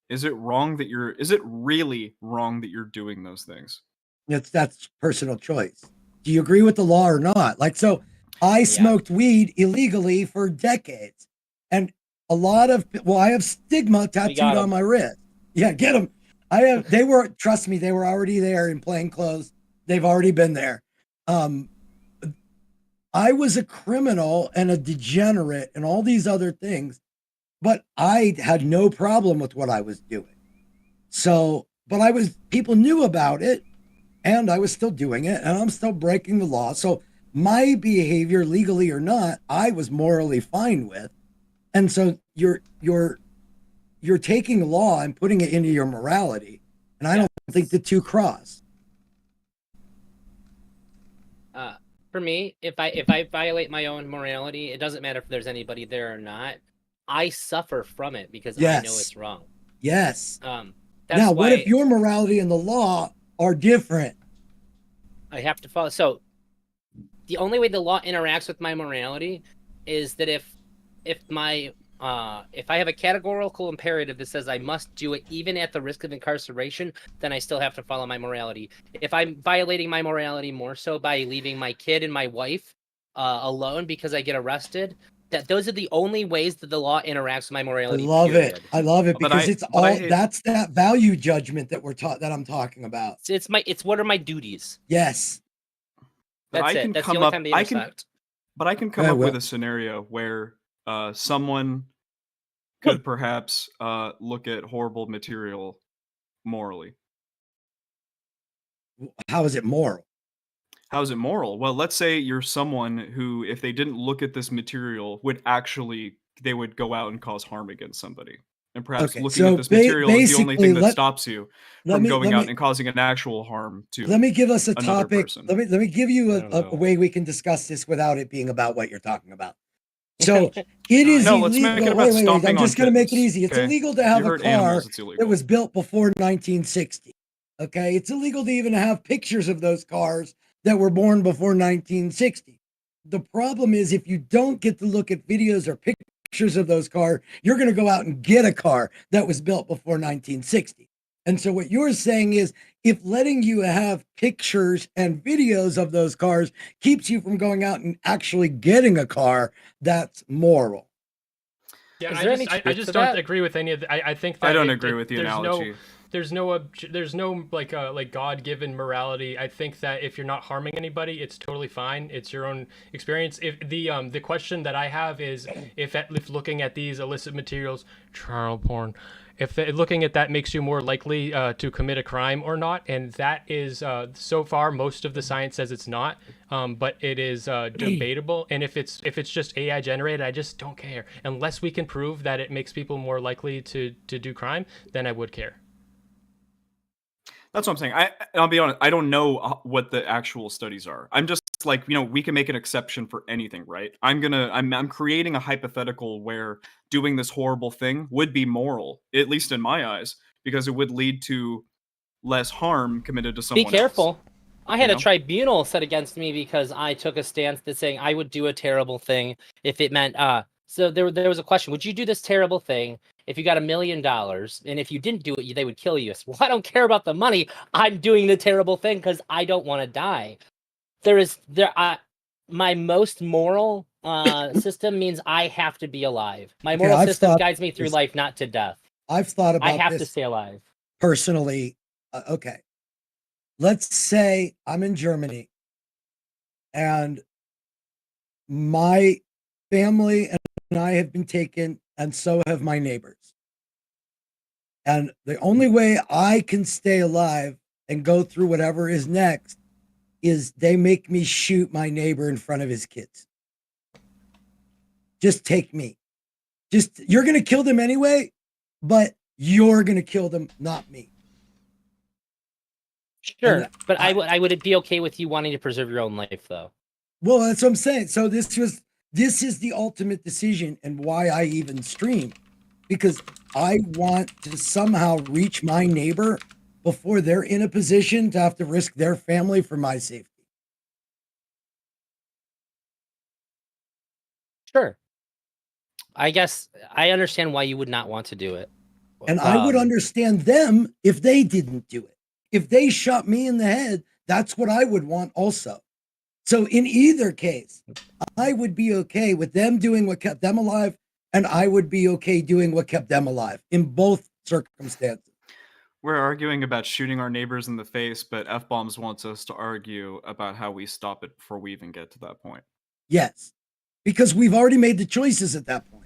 Is it really wrong that you're doing those things? That's personal choice. Do you agree with the law or not? Like, so I smoked weed illegally for decades, and a lot of I have stigma tattooed on my wrist. Yeah, get them. Trust me, they were already there in plain clothes. They've already been there. I was a criminal and a degenerate and all these other things, but I had no problem with what I was doing. So, but people knew about it and I was still doing it and I'm still breaking the law. So my behavior, legally or not, I was morally fine with. And so you're taking law and putting it into your morality. And I don't think the two cross. For me, if I violate my own morality, it doesn't matter if there's anybody there or not. I suffer from it because I know it's wrong. Yes. That's now, what if your morality and the law are different? I have to follow. So the only way the law interacts with my morality is that if I have a categorical imperative that says I must do it even at the risk of incarceration, then I still have to follow my morality. If I'm violating my morality more so by leaving my kid and my wife alone because I get arrested, those are the only ways that the law interacts with my morality. I love it because that's that value judgment that that I'm talking about. It's what are my duties? Yes. That's it. That's the only time they intersect. But I can come up with a scenario where someone could perhaps look at horrible material morally. How is it moral? How is it moral? Well, let's say you're someone who, if they didn't look at this material, they would go out and cause harm against somebody. And perhaps looking at this material is the only thing that stops you from going out and causing an actual harm to. Let me give us a topic. Person. Let me give you a way we can discuss this without it being about what you're talking about. So it is illegal. Let's make it about stomping I'm just going to make it easy. It's okay? illegal to have a car that was built before 1960. Okay, it's illegal to even have pictures of those cars that were born before 1960. The problem is if you don't get to look at videos or pictures of those cars, you're going to go out and get a car that was built before 1960. And so what you're saying is if letting you have pictures and videos of those cars keeps you from going out and actually getting a car, that's moral. Yeah, I just don't agree with any of the, I think that I don't agree with the analogy. There's no like God-given morality. I think that if you're not harming anybody, it's totally fine. It's your own experience. If the question that I have is if looking at these illicit materials, child porn, if looking at that makes you more likely to commit a crime or not, and that is so far most of the science says it's not, but it is debatable. And if it's just AI generated, I just don't care unless we can prove that it makes people more likely to do crime. Then I would care. That's what I'm saying. I'll be honest. I don't know what the actual studies are. I'm just like, we can make an exception for anything, right? I'm creating a hypothetical where doing this horrible thing would be moral, at least in my eyes, because it would lead to less harm committed to someone else. Be careful. I had a tribunal set against me because I took a stance that saying I would do a terrible thing if it meant So there was a question: would you do this terrible thing if you got $1 million, and if you didn't do it, they would kill you? Well, I don't care about the money. I'm doing the terrible thing because I don't want to die. My most moral system means I have to be alive. My Okay, moral I've system thought guides me through this- life, not to death. I've thought I about have to this stay alive. personally. Okay, let's say I'm in Germany and my family and I have been taken, and so have my neighbors. And the only way I can stay alive and go through whatever is next is they make me shoot my neighbor in front of his kids. Just take me. You're going to kill them anyway, but you're going to kill them, not me. Sure, And but I would be okay with you wanting to preserve your own life, though. Well, that's what I'm saying. So this is the ultimate decision and why I even stream, because I want to somehow reach my neighbor before they're in a position to have to risk their family for my safety. Sure. I guess I understand why you would not want to do it. And I would understand them if they didn't do it. If they shot me in the head, that's what I would want also. So in either case, I would be okay with them doing what kept them alive, and I would be okay doing what kept them alive in both circumstances. We're arguing about shooting our neighbors in the face, but F-Bombs wants us to argue about how we stop it before we even get to that point. Yes, because we've already made the choices at that point.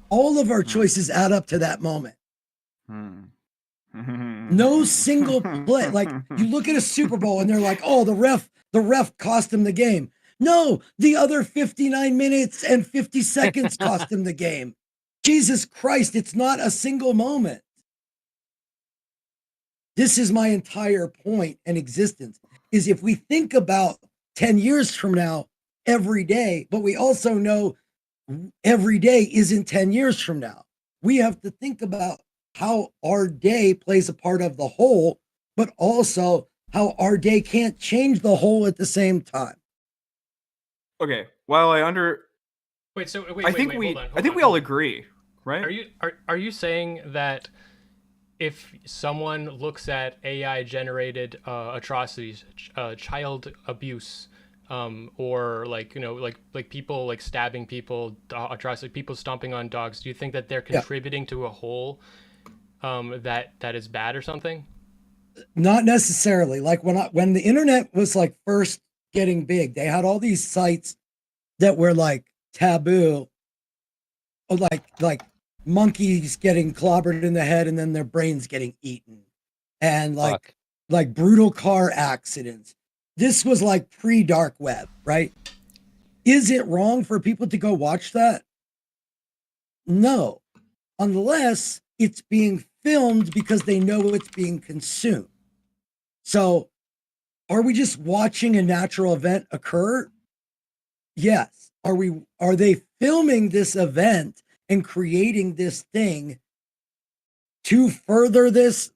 All of our choices add up to that moment. No single play. Like, you look at a Super Bowl and they're like, oh, the ref cost him the game. No, the other 59 minutes and 50 seconds cost him the game. Jesus Christ, it's not a single moment. This is my entire point and existence, is if we think about 10 years from now every day, but we also know every day isn't 10 years from now. We have to think about how our day plays a part of the whole, but also how our day can't change the whole at the same time. Okay, while I Wait, so wait, I think wait, we hold on, I think we all agree, right? Are you saying that if someone looks at AI generated atrocities, child abuse, or like people like stabbing people, atrocity, people stomping on dogs, do you think that they're contributing to a whole that is bad or something? Not necessarily. Like when the internet was like first getting big, they had all these sites that were like taboo, or like monkeys getting clobbered in the head and then their brains getting eaten, and like brutal car accidents. This was like pre-dark web, right? Is it wrong for people to go watch that? No, unless it's being filmed because they know it's being consumed. So are we just watching a natural event occur? Yes. Are they filming this event and creating this thing to further this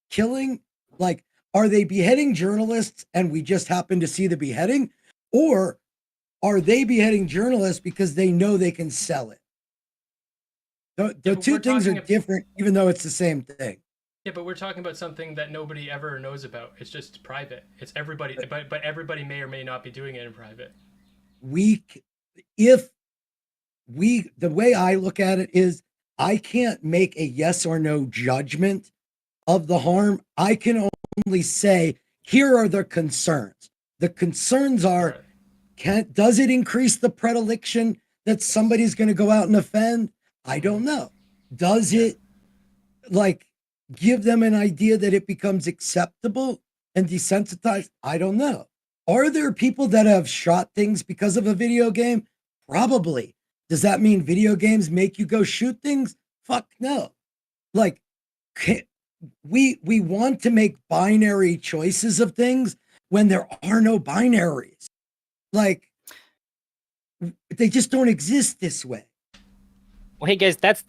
killing? Like, are they beheading journalists and we just happen to see the beheading? Or are they beheading journalists because they know they can sell it? The two things are different, even though it's the same thing. Yeah, but we're talking about something that nobody ever knows about. It's just private. It's everybody, but everybody may or may not be doing it in private. The way I look at it is, I can't make a yes or no judgment of the harm. I can only say, here are the concerns. The concerns are, does it increase the predilection that somebody's going to go out and offend? I don't know. Does it like give them an idea that it becomes acceptable and desensitized? I don't know. Are there people that have shot things because of a video game? Probably. Does that mean video games make you go shoot things? Fuck no. Like, we want to make binary choices of things when there are no binaries. Like, they just don't exist this way. Well, hey guys, that's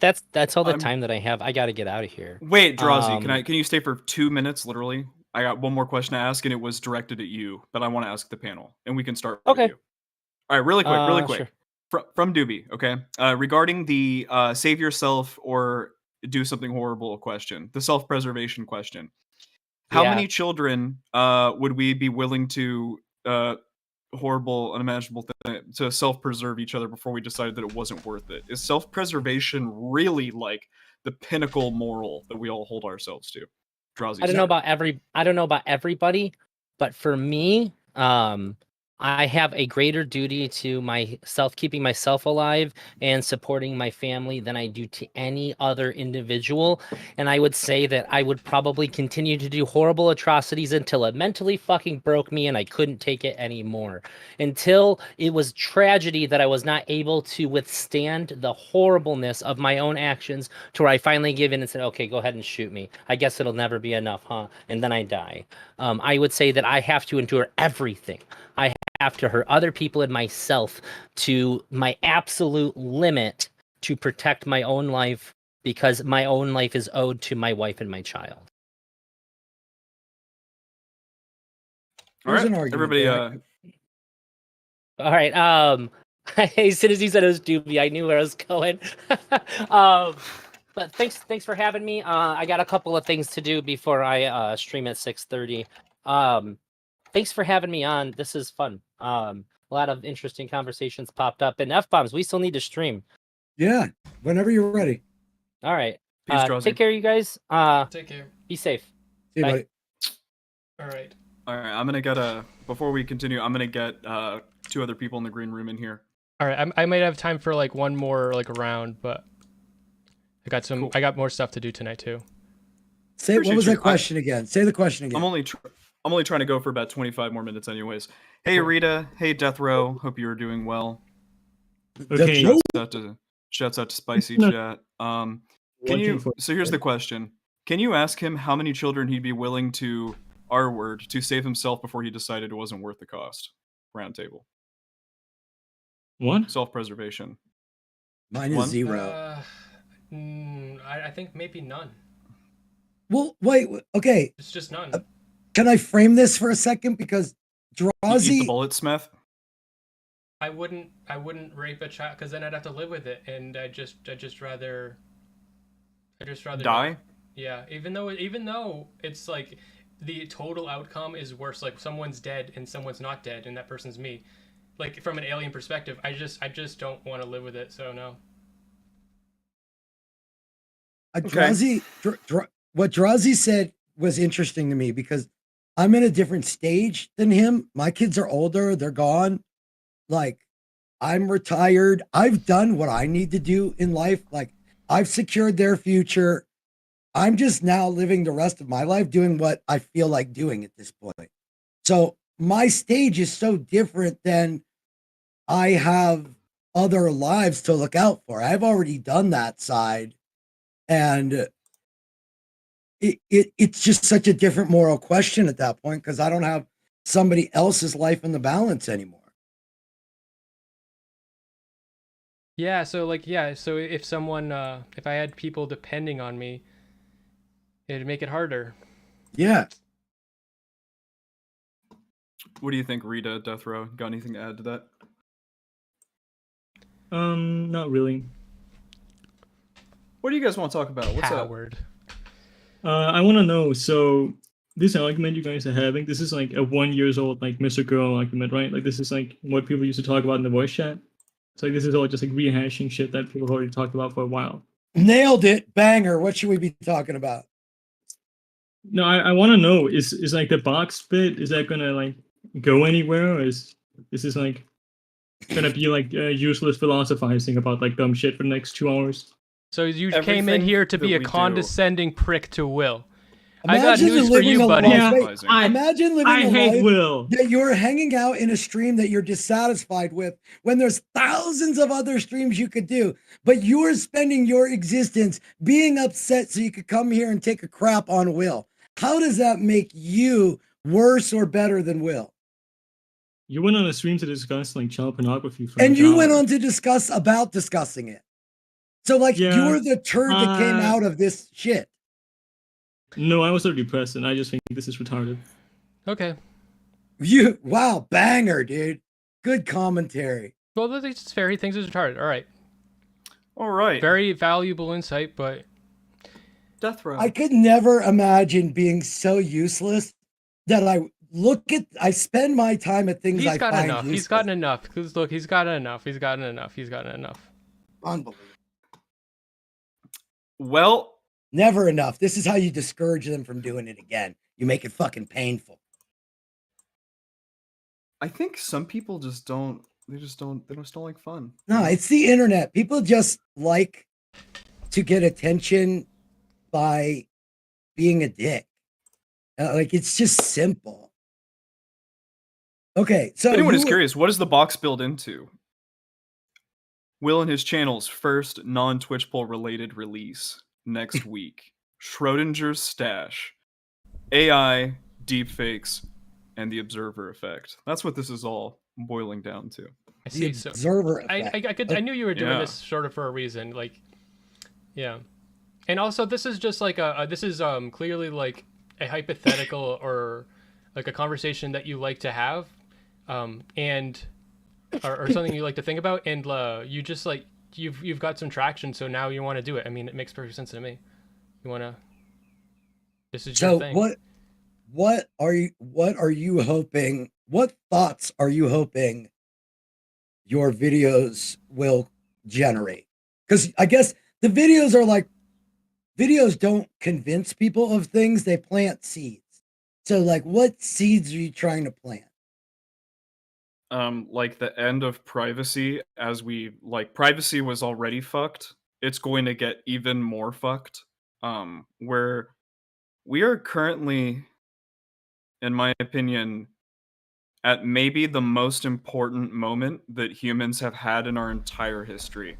all the time that I have. I got to get out of here. Wait, Drazi, can you stay for 2 minutes, literally? I got one more question to ask, and it was directed at you, but I want to ask the panel, and we can start with you. All right, really quick. Sure. from Doobie, okay? Regarding the save yourself or do something horrible question, the self-preservation question. How Yeah. many children would we be willing to horrible, unimaginable thing to self-preserve each other before we decided that it wasn't worth it? Is self-preservation really like the pinnacle moral that we all hold ourselves to? Drowsy. I don't know about everybody, but for me, I have a greater duty to myself, keeping myself alive and supporting my family than I do to any other individual. And I would say that I would probably continue to do horrible atrocities until it mentally fucking broke me and I couldn't take it anymore. Until it was tragedy that I was not able to withstand the horribleness of my own actions to where I finally give in and said, okay, go ahead and shoot me. I guess it'll never be enough, huh? And then I die. I would say that I have to endure everything. I have to hurt other people and myself to my absolute limit to protect my own life, because my own life is owed to my wife and my child. All There's right, an argument everybody. there. All right. As soon as you said it was Doobie, I knew where I was going. But thanks for having me. I got a couple of things to do before I stream at 6:30. Thanks for having me on. This is fun. A lot of interesting conversations popped up. And F-bombs, we still need to stream. Yeah, whenever you're ready. All right. Peace, Drowsy. Take care, you guys. Take care. Be safe. See you, Bye. buddy. All right. All right, I'm gonna get before we continue, I'm gonna get 2 other people in the green room in here. All right. I might have time for like one more like round, but I got some. Cool. I got more stuff to do tonight too. Say what Appreciate was you. that question again? Say the question again. I'm only trying to go for about 25 more minutes, anyways. Hey Rita, hey Death Row, hope you are doing well. Okay. Shouts out to Spicy No. Chat. So here's the question: can you ask him how many children he'd be willing to to save himself before he decided it wasn't worth the cost? Round table. What? Self-preservation. Mine is One? 0. I think maybe none. Well, wait. Okay, It's just none. can I frame this for a second? Because Eat the Drazi, bullet, Smith. I wouldn't rape a child because then I'd have to live with it, and I'd just rather Die. Yeah, even though it's like the total outcome is worse. Like someone's dead and someone's not dead, and that person's me. Like from an alien perspective, I just don't want to live with it. So no. Drazi, what Drazi said was interesting to me because I'm in a different stage than him. My kids are older; they're gone. Like, I'm retired. I've done what I need to do in life. Like, I've secured their future. I'm just now living the rest of my life doing what I feel like doing at this point. So my stage is so different than I have other lives to look out for. I've already done that side. And it's just such a different moral question at that point because I don't have somebody else's life in the balance anymore. Yeah. So So if someone, if I had people depending on me, it'd make it harder. Yeah. What do you think, Rita, Death Row? Got anything to add to that? Not really. What do you guys want to talk about? What's up? Howard. I want to know. So this argument you guys are having, this is like a 1 years old like Mr. Girl argument, right? Like this is like what people used to talk about in the voice chat. So like, this is all just like rehashing shit that people have already talked about for a while. Nailed it. Banger. What should we be talking about? No, I want to know, is like the box bit, is that gonna like go anywhere, or is this like gonna be like useless philosophizing about like dumb shit for the next 2 hours? So you came in Everything here to be that a we do- condescending prick to Will. I got Imagine news for living you, a buddy. life- Yeah, wait, I imagine living I a hate life Will. that you're hanging out in a stream that you're dissatisfied with when there's thousands of other streams you could do, but you're spending your existence being upset so you could come here and take a crap on Will. How does that make you worse or better than Will? You went on a stream to discuss like child pornography for And like you went hours. on to discuss about discussing it. So like Yeah, you're the turd that came uh, out of this shit. No, I was already present. I just think this is retarded. Okay. Wow, banger, dude. Good commentary. Well, it's fair. He thinks it's retarded. All right. All right. Very valuable insight, but Death row. I could never imagine being so useless that I spend my time at things he's I got find enough. useless. He's gotten enough. Because look, he's gotten enough. He's gotten enough. Unbelievable. Well, Never enough. This is how you discourage them from doing it again. You make it fucking painful. I think some people just don't. They just don't like fun. No, it's the internet. People just like to get attention by being a dick. Like it's just simple. Okay, so If anyone you is were- curious, what does the box build into? Will and his channel's first non-Twitch poll related release next week. Schrodinger's stash, AI, deepfakes, and the observer effect. That's what this is all boiling down to. I the see. So observer I effect. I knew you were doing Yeah. this sort of for a reason. Like, yeah. And also, this is just like this is clearly like a hypothetical or like a conversation that you like to have, and or something you like to think about, and you just like you've got some traction, so now you want to do it. I mean, it makes perfect sense to me. You want to. This is your So thing. what are you hoping? What thoughts are you hoping your videos will generate? Because I guess the videos are like videos don't convince people of things, they plant seeds. So like what seeds are you trying to plant? Like the end of privacy, as we like privacy was already fucked. It's going to get even more fucked. Where we are currently, in my opinion, at maybe the most important moment that humans have had in our entire history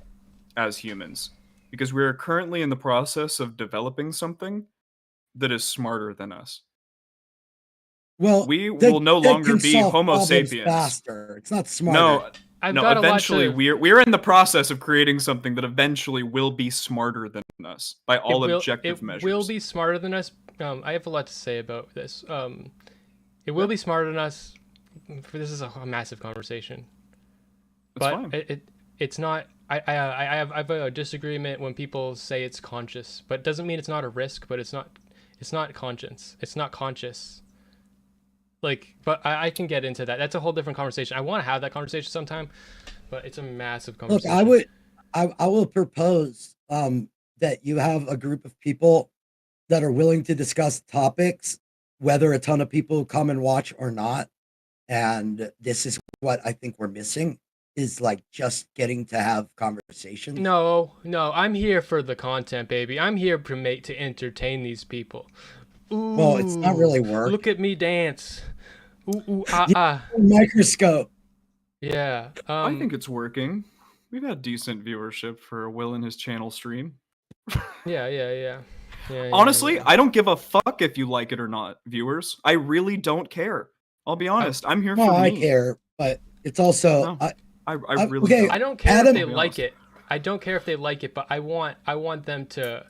as humans. Because we are currently in the process of developing something that is smarter than us. Well, We will no longer can be solve Homo problems sapiens. faster. It's not smarter. No, I've no. got Eventually, a lot to. we're in the process of creating something that eventually will be smarter than us by all objective measures. It will be smarter than us. I have a lot to say about this. It will be smarter than us. This is a massive conversation, It's but fine. it's not. I have a disagreement when people say it's conscious, but it doesn't mean it's not a risk. But it's not conscious. It's not conscious. Like, but I can get into that. That's a whole different conversation. I want to have that conversation sometime, but it's a massive Look, conversation. I will propose that you have a group of people that are willing to discuss topics, whether a ton of people come and watch or not. And this is what I think we're missing is like just getting to have conversations. No, I'm here for the content, baby. I'm here to entertain these people. Ooh, Well, it's not really work. Look at me dance. Ooh, ah, Yeah. ah. Microscope. Yeah. I think it's working. We've had decent viewership for Will and his channel stream. Yeah. Honestly, yeah. I don't give a fuck if you like it or not, viewers. I really don't care. I'll be honest. I'm here No, for I me. care, but it's also No. I really okay, don't. I don't care Adam- if they I'll be like honest. it. I don't care if they like it, but I want them to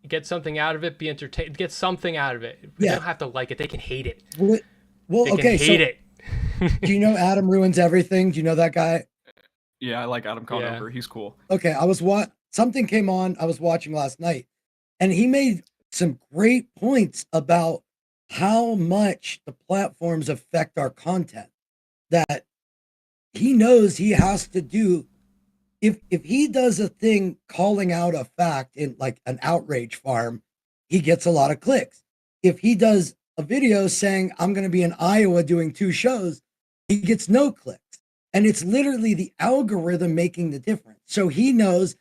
get something out of it, be entertained, get something out of it. They Yeah. don't have to like it. They can hate it. well, They okay, can hate so it. do you know Adam Ruins Everything? Do you know that guy? Yeah, I like Adam Yeah. Conover. He's cool. Okay, something came on I was watching last night, and he made some great points about how much the platforms affect our content. That he knows he has to do if he does a thing calling out a fact in like an outrage farm, he gets a lot of clicks. If he does a video saying I'm going to be in Iowa doing 2 shows, he gets no clicks. And it's literally the algorithm making the difference. So he knows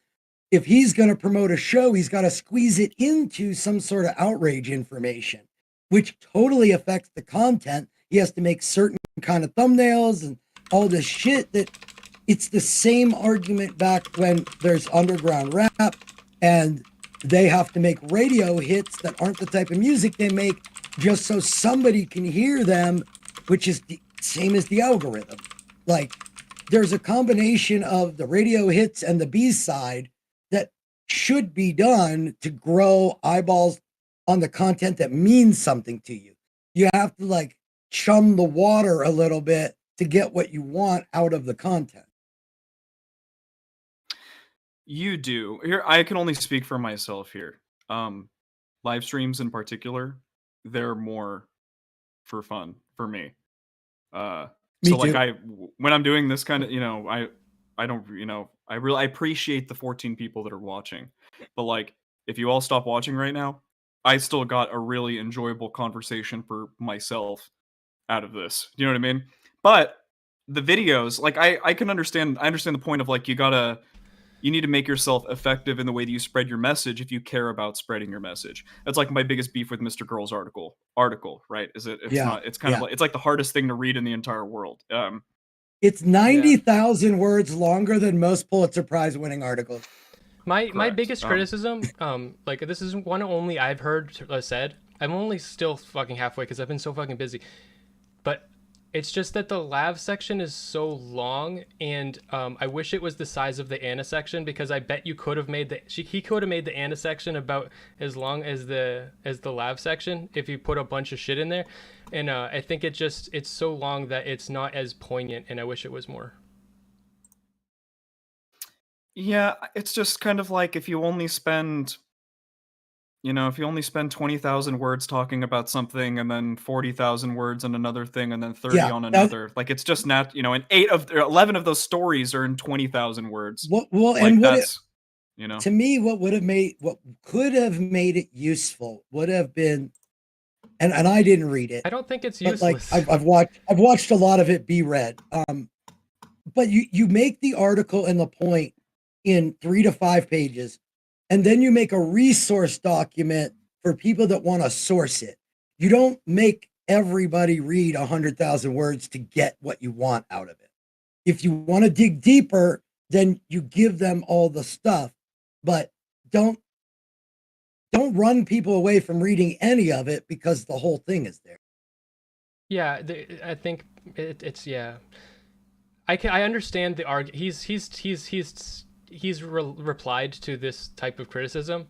if he's going to promote a show, he's got to squeeze it into some sort of outrage information, which totally affects the content. He has to make certain kind of thumbnails and all this shit that it's the same argument back when there's underground rap and they have to make radio hits that aren't the type of music they make just so somebody can hear them, which is the same as the algorithm. Like there's a combination of the radio hits and the B-side that should be done to grow eyeballs on the content that means something to you. You have to like chum the water a little bit to get what you want out of the content. You do. Here, I can only speak for myself here. Live streams in particular, they're more for fun for me. Me So like too. when I'm doing this kind of, I don't, I appreciate the 14 people that are watching, but like if you all stop watching right now, I still got a really enjoyable conversation for myself out of this. You know what I mean? But the videos, like I can understand. I understand the point of like you need to make yourself effective in the way that you spread your message if you care about spreading your message. That's like my biggest beef with Mr. Girl's article, right? It's Yeah, not, it's kind of yeah. like, it's like the hardest thing to read in the entire world. It's 90,000 words longer than most Pulitzer Prize winning articles. My Correct. biggest criticism, like this is one only I've heard said. I'm only still fucking halfway because I've been so fucking busy. But it's just that the lav section is so long, and I wish it was the size of the Anna section, because I bet you could have made he could have made the Anna section about as long as the lav section if you put a bunch of shit in there. And I think it's so long that it's not as poignant, and I wish it was more. Yeah, it's just kind of like if you only spend 20,000 words talking about something, and then 40,000 words on another thing, and then 30 Yeah, on another, like it's just not, and 11 of those stories are in 20,000 words. Well, Like and that's, to me, what could have made it useful would have been, and I didn't read it. I don't think it's but useless. like I've watched a lot of it be read. But you make the article and the point in 3 to 5 pages, and then you make a resource document for people that want to source it. You don't make everybody read 100,000 words to get what you want out of it. If you want to dig deeper, then you give them all the stuff, but don't run people away from reading any of it because the whole thing is there. Yeah, I think it's yeah. I understand the argument. He's replied to this type of criticism,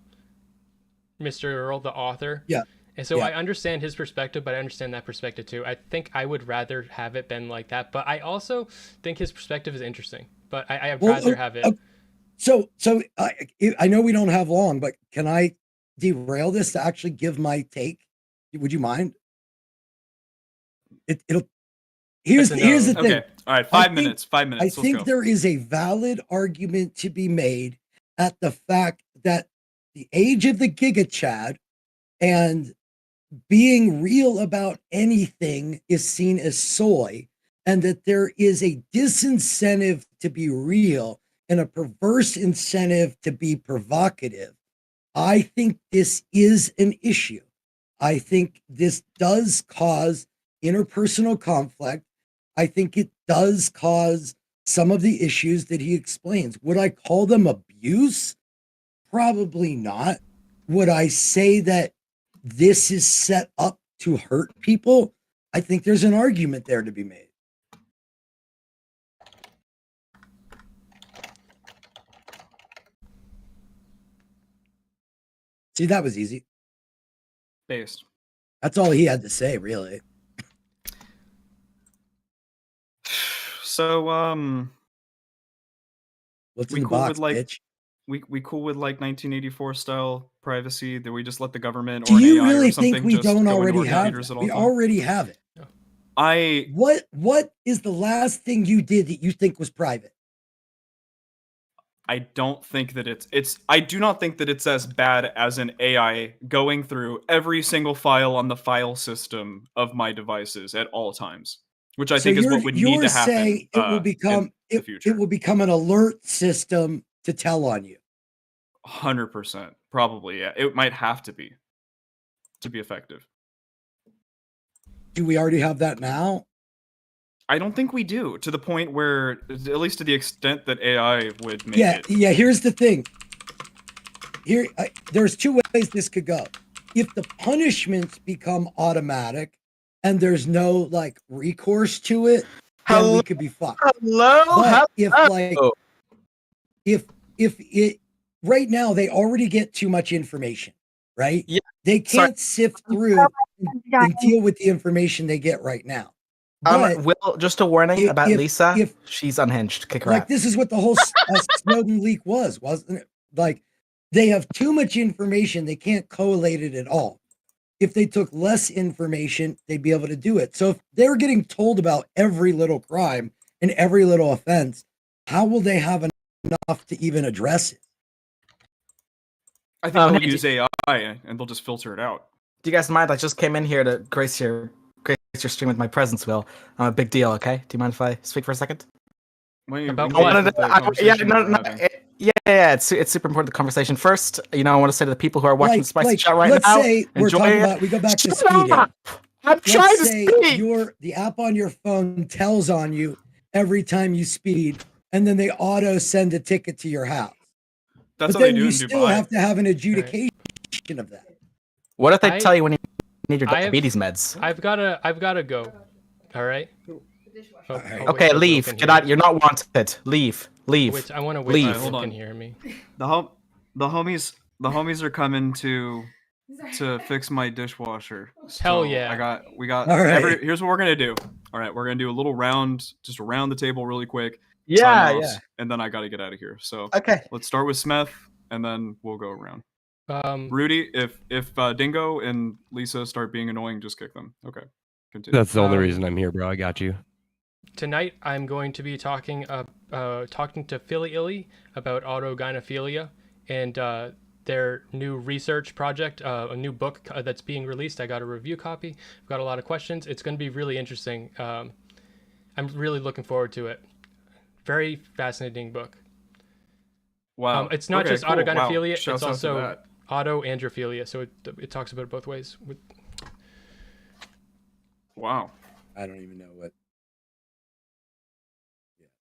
Mr. Earl, the author. Yeah. And so Yeah. I understand his perspective, but I understand that perspective too. I think I would rather have it been like that, but I also think his perspective is interesting. But I'd rather have it. So I know we don't have long, but can I derail this to actually give my take? Would you mind? Here's the thing. Okay, all right, 5 minutes. 5 minutes. I Let's think go. there is a valid argument to be made at the fact that the age of the Giga Chad and being real about anything is seen as soy, and that there is a disincentive to be real and a perverse incentive to be provocative. I think this is an issue. I think this does cause interpersonal conflict. I think it does cause some of the issues that he explains. Would I call them abuse? Probably not. Would I say that this is set up to hurt people? I think there's an argument there to be made. See, that was easy. Based. That's all he had to say, really. So, What's we in the cool box, with like bitch? we cool with like 1984 style privacy that we just let the government Do or an you AI really or something think we just don't go into already our have computers it? at all We time? already have it. I What is the last thing you did that you think was private? don't think that I do not think that it's as bad as an AI going through every single file on the file system of my devices at all times, which I think is what would need to happen saying it will in become the future. it will become an alert system to tell on you. 100%, probably, yeah. It might have to be effective. Do we already have that now? I don't think we do, to the point where, at least to the extent that AI would make it. Yeah. Here's the thing. There's 2 ways this could go. If the punishments become automatic and there's no like recourse to it, then we could be fucked. Hello? But if it right now they already get too much information, right? Yeah. They can't sift through and deal with the information they get right now. But Will, just a warning about if- Lisa. if- She's unhinged. Kick her like out. this is what the whole Snowden leak wasn't it? Like they have too much information, they can't collate it at all. If they took less information, they'd be able to do it. So if they're getting told about every little crime and every little offense, how will they have enough to even address it? I think they'll hey, use AI and they'll just filter it out. Do you guys mind? I just came in here to grace your stream with my presence, Will. I'm a big deal, okay? Do you mind if I speak for a second? Why don't you About engage what? with the yeah, conversation no, we're no, having? yeah, it's super important, the conversation. First, I want to say to the people who are watching Spicy Chat right let's now, say we're enjoy talking it. about we go back to Shut speeding. up! I'm trying Let's to say speak! the app on your phone tells on you every time you speed, and then they auto send a ticket to your house. That's But how they then do you in still Dubai. have to have an adjudication of that. What if they I- tell you when you need your I have- diabetes meds? I've gotta go. All right. Oh, right. I'll wait Okay, till Will leave. can Get hear out. me. You're not wanted. Leave. Leave. Wait, I want to wait Leave. till Hold Will on. can hear me. The homies are coming to fix my dishwasher. Hell So yeah. we got All right. here's what we're gonna do. All right, we're gonna do a little round, just around the table really quick. Yeah, sign-offs, yeah. And then I gotta get out of here. So Okay. let's start with Smith and then we'll go around. Um, Rudy, if Dingo and Lisa start being annoying, just kick them. Okay. Continue. That's the only Um, reason I'm here, bro. I got you. Tonight, I'm going to be talking to Philly Illy about autogynephilia and their new research project, a new book that's being released. I got a review copy. I've got a lot of questions. It's going to be really interesting. I'm really looking forward to it. Very fascinating book. Wow. It's not Okay, just cool. Wow. autogynephilia, Shouts it's out to also that. autoandrophilia. So it talks about it both ways. Wow. I don't even know what.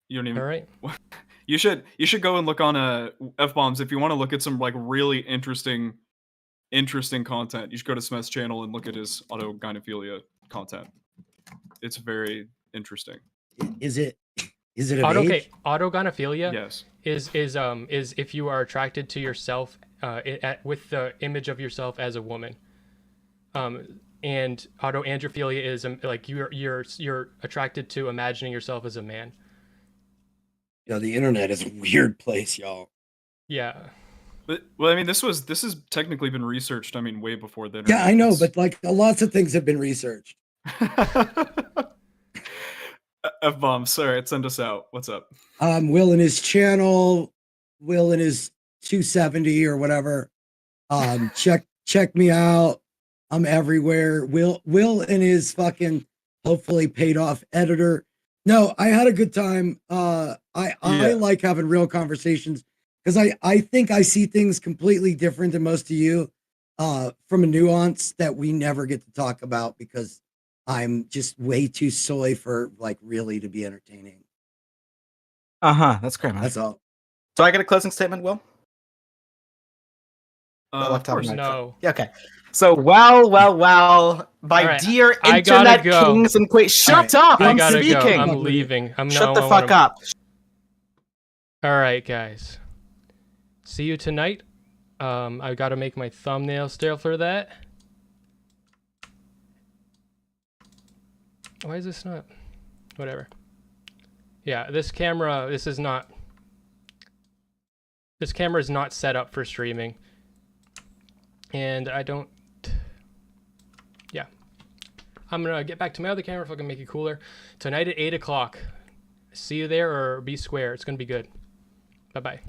You don't even. All right. You should go and look on F-bombs if you want to look at some like really interesting content. You should go to Smith's channel and look at his autogynephilia content. It's very interesting. Is it of age? Autogynephilia Yes. is if you are attracted to yourself with the image of yourself as a woman. And autoandrophilia is like you're attracted to imagining yourself as a man. The internet is a weird place, y'all. Yeah. But, well, I mean, this has technically been researched. I mean, way before the internet. Yeah, I know, It's- but like lots of things have been researched. F-bomb, sorry, send us out. What's up? Will and his channel, Will and his 270 or whatever. Check me out. I'm everywhere. Will and his fucking hopefully paid off editor. No, I had a good time. I like having real conversations because I think I see things completely different than most of you, from a nuance that we never get to talk about because I'm just way too soy for like really to be entertaining. That's great, man. That's all. So I get a closing statement, Will? Of course. No. Yeah, okay. So, well, my All right, dear I gotta internet go. kings and queens, shut All right, up! I I'm gotta speaking. go. I'm leaving. Shut the fuck up. All right, guys. See you tonight. I gotta make my thumbnail still for that. Why is this not? Whatever. Yeah, this camera is not set up for streaming. And I don't. Yeah. I'm gonna get back to my other camera if I can make it cooler. Tonight at 8 o'clock. See you there or be square. It's gonna be good. Bye-bye.